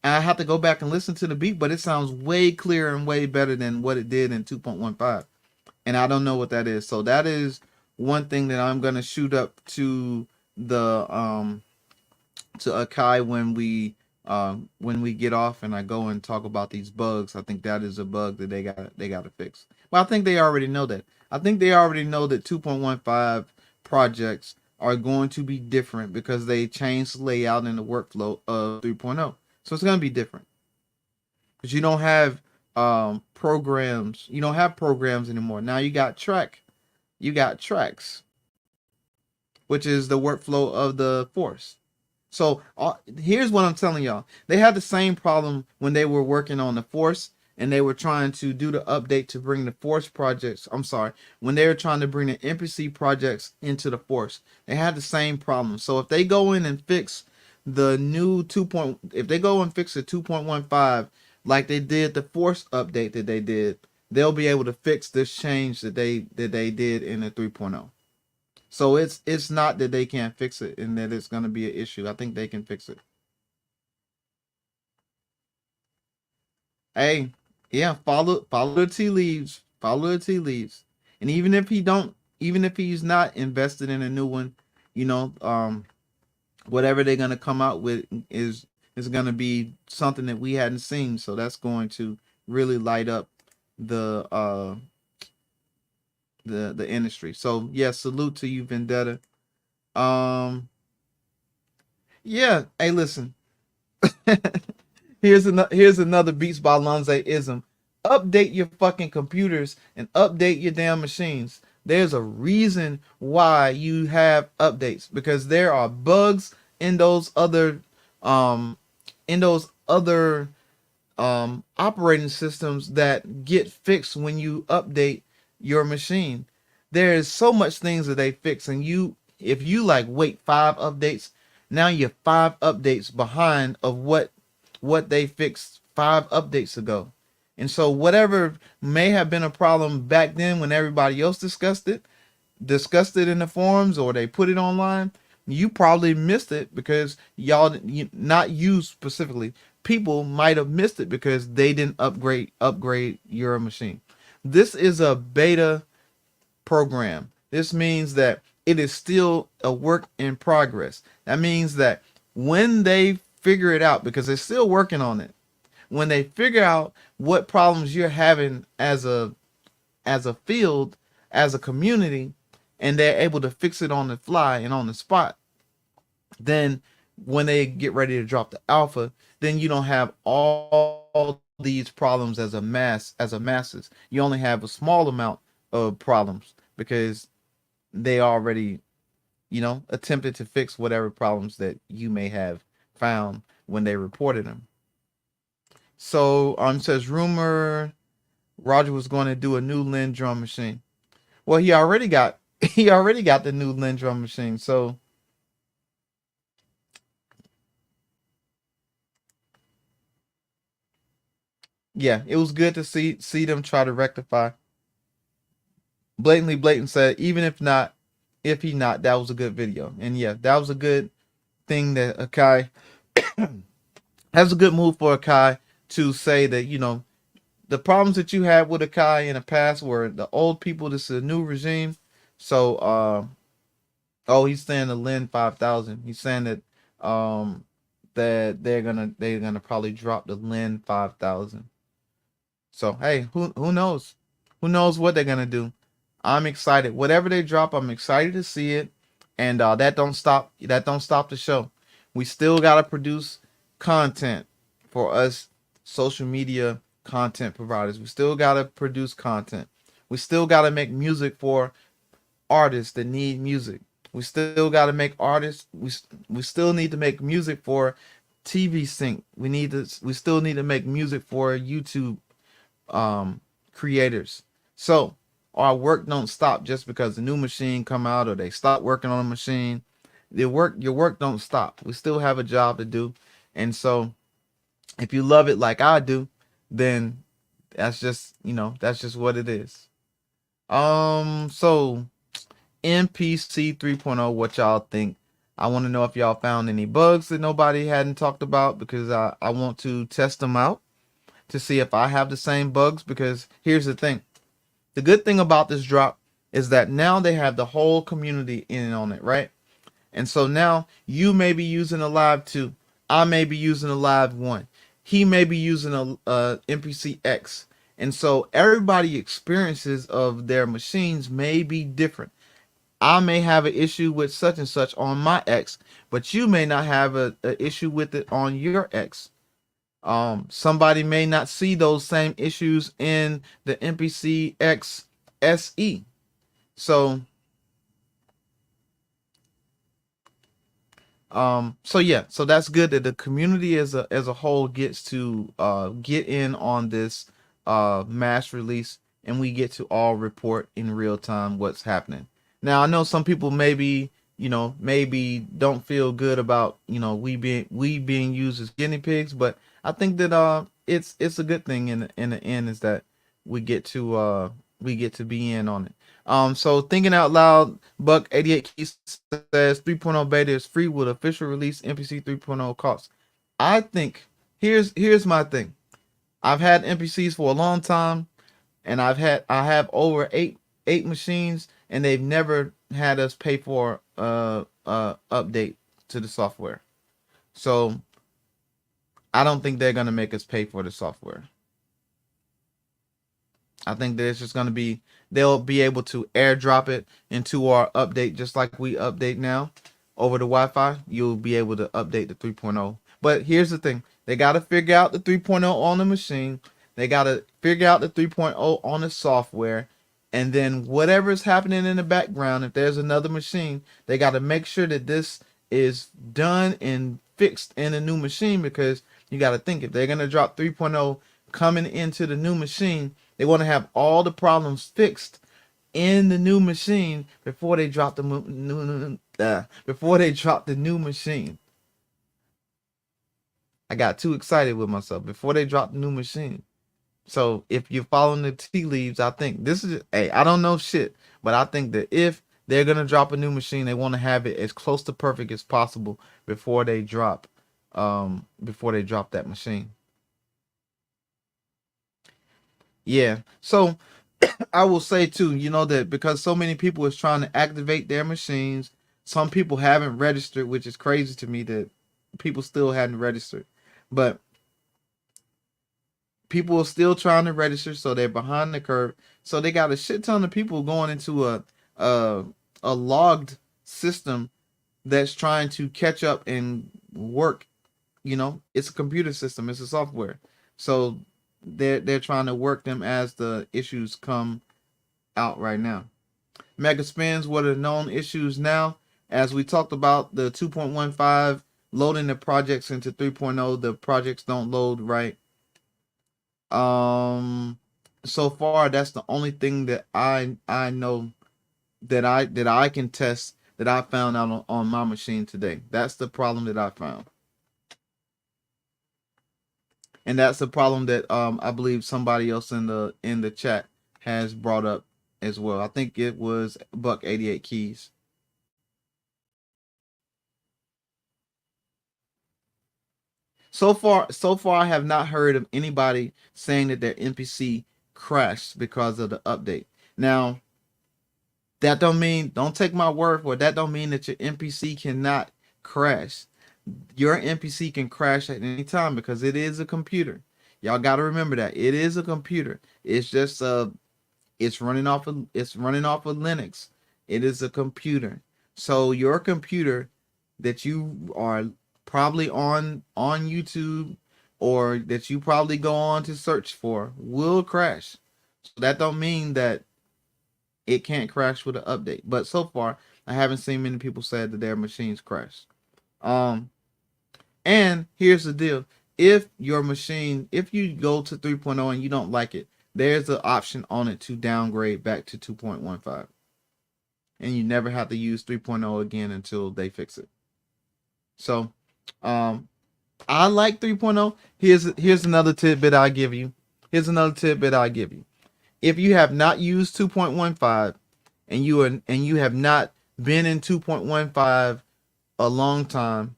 And I have to go back and listen to the beat, but it sounds way clearer and way better than what it did in 2.15. And I don't know what that is. So that is one thing that I'm gonna shoot up to the to Akai when we get off and I go and talk about these bugs. I think that is a bug that they got to fix. Well, I think they already know that. I think they already know that 2.15 projects are going to be different because they changed the layout and the workflow of 3.0. So it's going to be different. Because you don't have programs. You don't have programs anymore. Now you got tracks, which is the workflow of the Force. So here's what I'm telling y'all. They had the same problem when they were working on the Force and they were trying to do the update to bring the Force projects. I'm sorry. When they were trying to bring the MPC projects into the Force, they had the same problem. So if they go in and fix the new if they go and fix the 2.15 like they did the Force update that they did, they'll be able to fix this change that they did in the 3.0. So it's not that they can't fix it and that it's going to be an issue. I think they can fix it. Hey, yeah, follow the tea leaves. Follow the tea leaves. And even if he's not invested in a new one, whatever they're going to come out with is going to be something that we hadn't seen. So that's going to really light up the industry. So yeah, salute to you, Vendetta. Yeah, hey, listen. here's another Beats by Lonze-ism. Update your fucking computers and update your damn machines. There's a reason why you have updates, because there are bugs in those other operating systems that get fixed when you update your machine. There is so much things that they fix, and if you like wait 5 updates, now you're 5 updates behind of what they fixed 5 updates ago. And so whatever may have been a problem back then when everybody else discussed it in the forums or they put it online, you probably missed it because not you specifically, people might have missed it because they didn't upgrade your machine. This is a beta program. This means that it is still a work in progress. That means that when they figure it out, because they're still working on it, when they figure out what problems you're having as a field, as a community, and they're able to fix it on the fly and on the spot, then when they get ready to drop the alpha, then you don't have all these problems as a masses. You only have a small amount of problems because they already, attempted to fix whatever problems that you may have found when they reported them. So says rumor Roger was going to do a new Lin drum machine. Well, he already got the new Lin drum machine. So yeah, it was good to see them try to rectify. Blatant said even if he not, that was a good video. And yeah, that was a good thing that Akai that's a good move for Akai to say that, the problems that you had with Akai in the past were the old people. This is a new regime. So he's saying the Lin 5000. He's saying that that they're gonna probably drop the Lin 5000. So hey, who knows? Who knows what they're gonna do? I'm excited. Whatever they drop, I'm excited to see it. And that don't stop the show. We still gotta produce content for us social media content providers. We still gotta produce content. We still gotta make music for artists that need music. We still gotta make artists. We still need to make music for TV sync. We still need to make music for YouTube creators. So our work don't stop just because the new machine come out or they stop working on a machine. Your work don't stop. We still have a job to do. And so if you love it like I do, then that's just what it is. So MPC 3.0, what y'all think? I want to know if y'all found any bugs that nobody hadn't talked about, because I want to test them out to see if I have the same bugs. Because here's the thing. The good thing about this drop is that now they have the whole community in on it, right? And so now you may be using a Live 2. I may be using a Live 1. He may be using a MPC X. And so everybody experiences of their machines may be different. I may have an issue with such and such on my X, but you may not have a issue with it on your X. Somebody may not see those same issues in the MPC X SE. So so that's good that the community as a whole gets to get in on this mass release, and we get to all report in real time what's happening. Now I know some people maybe don't feel good about we being used as guinea pigs, but I think that it's a good thing in the end, is that we get to be in on it. So thinking out loud, Buck 88 Keys says 3.0 beta is free with official release MPC 3.0 costs. I think here's my thing. I've had MPCs for a long time, and I have over eight machines, and they've never had us pay for update to the software. So I don't think they're gonna make us pay for the software. I think that it's just gonna be, they'll be able to airdrop it into our update, just like we update now over the Wi-Fi. You'll be able to update the 3.0. But here's the thing: they gotta figure out the 3.0 on the machine. They gotta figure out the 3.0 on the software. And then whatever is happening in the background, if there's another machine, they got to make sure that this is done and fixed in a new machine, because you got to think, if they're going to drop 3.0 coming into the new machine, they want to have all the problems fixed in the new machine before they drop the new machine. I got too excited with myself. Before they drop the new machine. So if you're following the tea leaves, I think this is, I don't know shit, but I think that if they're going to drop a new machine, they want to have it as close to perfect as possible before they drop before they drop that machine. Yeah. So I will say too, that because so many people is trying to activate their machines, some people haven't registered, which is crazy to me that people still hadn't registered. But people are still trying to register, so they're behind the curve. So they got a shit ton of people going into a a logged system that's trying to catch up and work. It's a computer system, it's a software. So they're trying to work them as the issues come out right now. Mega spins, what are known issues now? As we talked about the 2.15 loading the projects into 3.0, the projects don't load right. So far that's the only thing that I know that I can test, that I found out on my machine today. That's the problem that I found. And that's the problem that I believe somebody else in the chat has brought up as well. I think it was Buck 88 Keys. So far, I have not heard of anybody saying that their MPC crashed because of the update. Now, that don't take my word for it. That don't mean that your MPC cannot crash. Your MPC can crash at any time because it is a computer. Y'all got to remember that it is a computer. It's just it's running off of Linux. It is a computer. So your computer that you are probably on YouTube, or that you probably go on to search for, will crash. So that don't mean that it can't crash with an update. But so far, I haven't seen many people say that their machines crash. And here's the deal. If you go to 3.0 and you don't like it, there's an option on it to downgrade back to 2.15. And you never have to use 3.0 again until they fix it. So, I like 3.0. Here's another tidbit I give you. If you have not used 2.15 and you have not been in 2.15 a long time,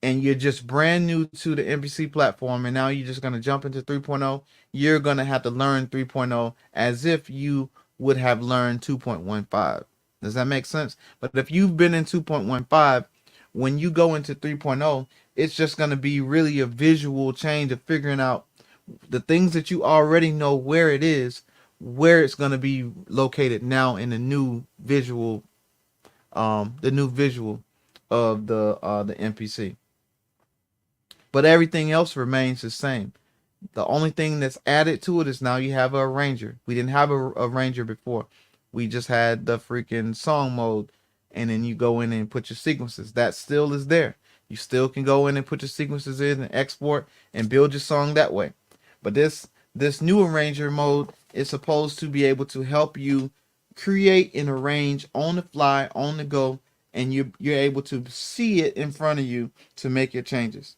and you're just brand new to the MPC platform, and now you're just going to jump into 3.0, you're going to have to learn 3.0 as if you would have learned 2.15. Does that make sense? But if you've been in 2.15, when you go into 3.0, it's just going to be really a visual change of figuring out the things that you already know where it is, where it's going to be located now in the new visual of the MPC. But everything else remains the same. The only thing that's added to it is now you have a arranger. We didn't have a arranger before. We just had the freaking song mode, and then you go in and put your sequences. That still is there. You still can go in and put your sequences in and export and build your song that way. But this new arranger mode is supposed to be able to help you create and arrange on the fly, on the go, and you're able to see it in front of you to make your changes.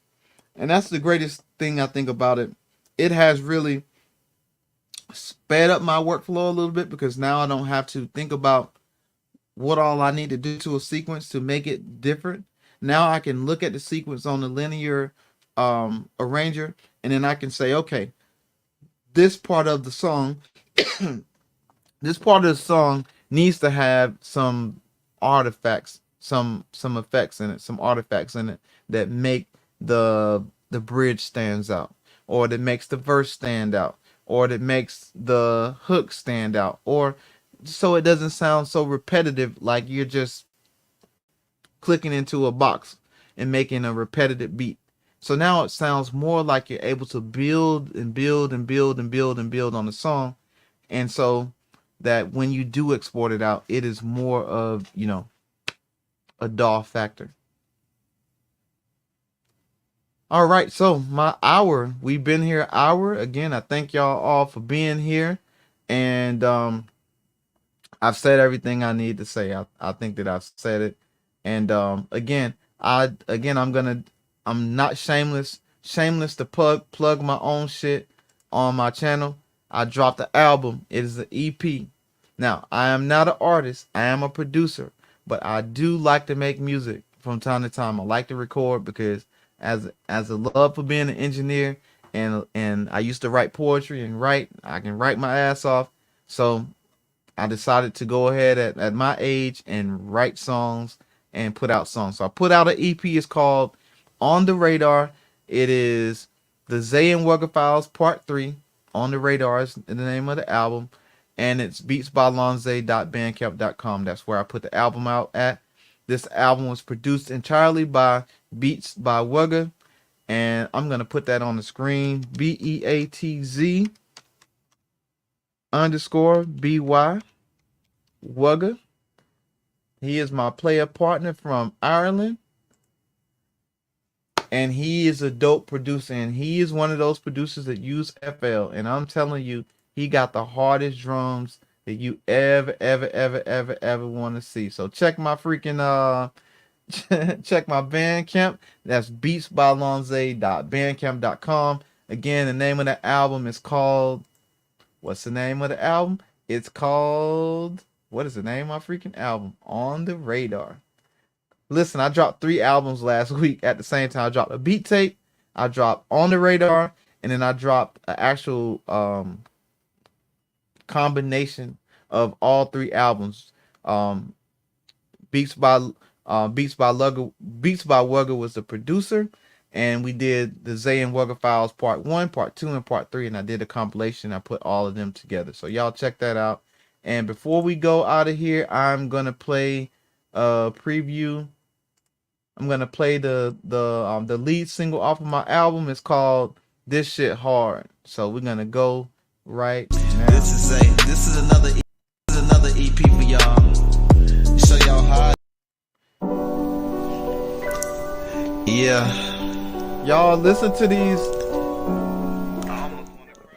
And that's the greatest thing I think about it. It has really sped up my workflow a little bit, because now I don't have to think about what all I need to do to a sequence to make it different. Now I can look at the sequence on the linear arranger, and then I can say, okay, this part of the song, needs to have some artifacts, some effects in it, some artifacts in it that make the bridge stands out, or that makes the verse stand out, or that makes the hook stand out, or so it doesn't sound so repetitive, like you're just clicking into a box and making a repetitive beat. So now it sounds more like you're able to build and build and build and build and build on the song. And so that when you do export it out, it is more of, a DAW factor. All right, so we've been here an hour. Again, I thank y'all all for being here. And I've said everything I need to say. I think that I've said it. And again, I'm not shameless to plug my own shit on my channel. I dropped the album. It is an EP. Now, I am not an artist. I am a producer, but I do like to make music from time to time. I like to record because as a love for being an engineer, and I used to write poetry and write. I can write my ass off. So I decided to go ahead at my age and write songs and put out songs. So I put out an EP. It's called On the Radar. It is the Zay and Wugger Files Part 3. On the Radar is the name of the album. And it's beatsbylonze.bandcamp.com. That's where I put the album out at. This album was produced entirely by Beats by Wugger. And I'm going to put that on the screen. BEATZ underscore BY Wugger. He is my player partner from Ireland. And he is a dope producer. And he is one of those producers that use FL. And I'm telling you, he got the hardest drums that you ever want to see. So check my freaking check my Bandcamp. That's beatsbylonze.bandcamp.com. Again, the name of the album is called, what's the name of the album? It's called, what is the name of my freaking album? On the Radar. Listen, I dropped 3 albums last week at the same time. I dropped a beat tape, I dropped On the Radar, and then I dropped an actual combination of all 3 albums. Beats by Wugger was the producer, and we did the Zay and Wugger Files Part 1, Part 2, and Part 3, and I did a compilation. I put all of them together. So y'all check that out. And before we go out of here, I'm gonna play a preview. I'm gonna play the lead single off of my album. It's called This Shit Hard. So we're gonna go right now. This is another EP for y'all. Show y'all how. Yeah. Y'all listen to these.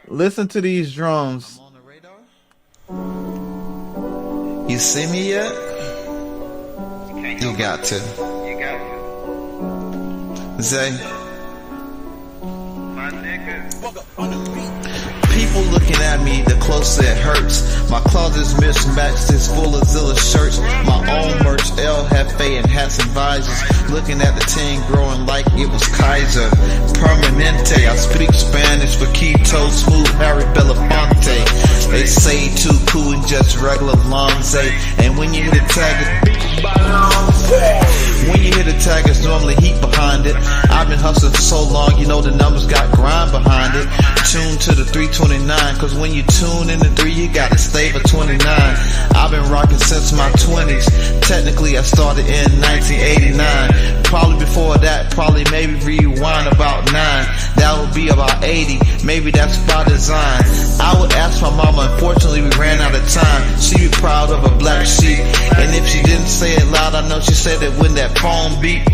Listen to these drums. I'm on the radar. You see me yet? You got to. You got to. Zay. My nigga. People looking at me, the closer it hurts. My closet's mismatched, it's full of Zilla shirts. My own merch, El Jefe and hats and visors. Looking at the team growing like it was Kaiser. Permanente, I speak Spanish for Quito, smooth Harry Belafonte. They say too cool and just regular Lonze. And when you hit a tag, it's normally heat behind it. I've been hustling for so long, you know the numbers got grind behind it. Tune to the 329, cause when you tune in the 3, you gotta stay for 29. I've been rocking since my 20s. Technically, I started in 1989. Probably before that, maybe rewind about 9. That would be about 80. Maybe that's by design. I would ask my mama, unfortunately we ran out of time. She'd be proud of a black sheep. And if she didn't say it loud, I know she said it when that phone beat.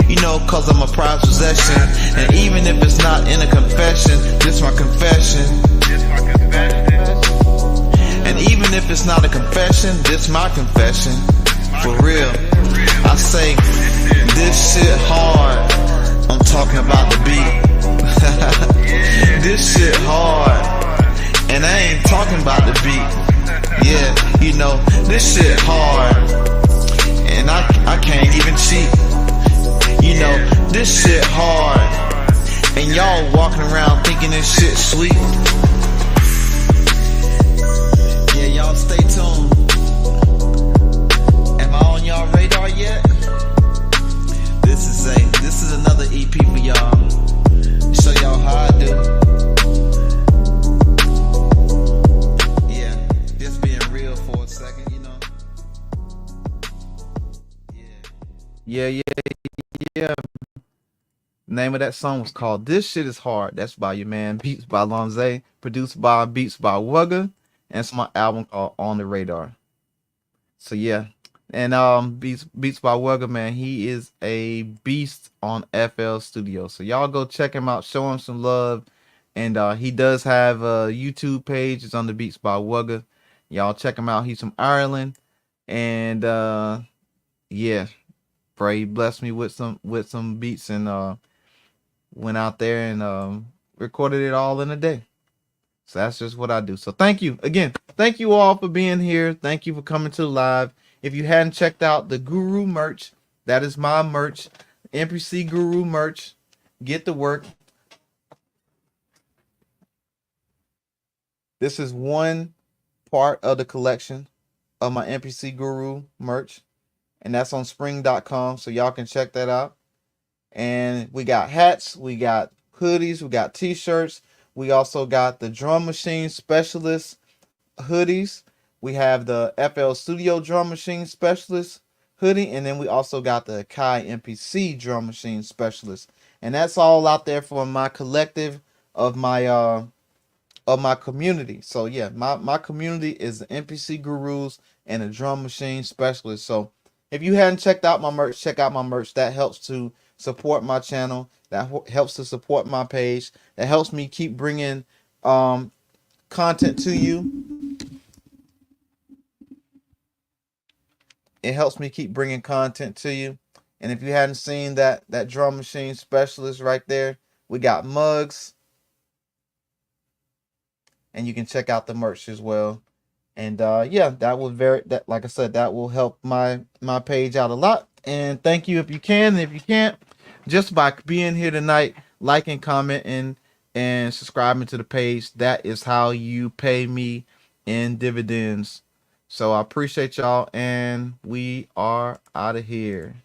You know, cause I'm a prized possession. And even if it's not in a confession, this my confession. This my confession. And even if it's not a confession, this my confession. For real. I say, this shit hard. I'm talking about the beat. This shit hard. And I ain't talking about the beat. Yeah, you know, this shit hard. And I can't even cheat. You know, this shit hard. And y'all walking around thinking this shit sweet. Yeah, y'all stay tuned. Am I on y'all radar yet? This is another EP for y'all. Show y'all how I do. Yeah, just being real for a second, you know. Yeah. Name of that song was called This Shit Is Hard. That's by your man Beats by Lonze, produced by Beats by Wugger, and it's my album called On the Radar. So yeah. And Beats by Wugger, man, he is a beast on FL Studio. So y'all go check him out, show him some love. And he does have a YouTube page. It's on the Beats by Wugger. Y'all check him out. He's from Ireland. And yeah, bro, he blessed me with some beats and went out there and recorded it all in a day. So that's just what I do. So thank you again. Thank you all for being here. Thank you for coming to the live. If you hadn't checked out the Guru merch, that is my merch, MPC Guru merch. get to work. This is one part of the collection of my MPC Guru merch, and that's on spring.com, so y'all can check that out. And we got hats, we got hoodies, we got t-shirts. We also got the drum machine specialist hoodies. We have the FL Studio drum machine specialist hoodie, and then we also got the Kai MPC drum machine specialist. And that's all out there for my collective of my community. So yeah, my community is the NPC gurus and the drum machine specialists. So if you hadn't checked out my merch, check out my merch. That helps to support my channel. That helps to support my page. That helps me keep bringing content to you. It helps me keep bringing content to you. And if you hadn't seen that drum machine specialist right there, we got mugs, and you can check out the merch as well. And yeah, that will like I said, that will help my page out a lot. And thank you if you can. And if you can't, just by being here tonight, liking, commenting, and subscribing to the page, that is how you pay me in dividends. So I appreciate y'all, and we are out of here.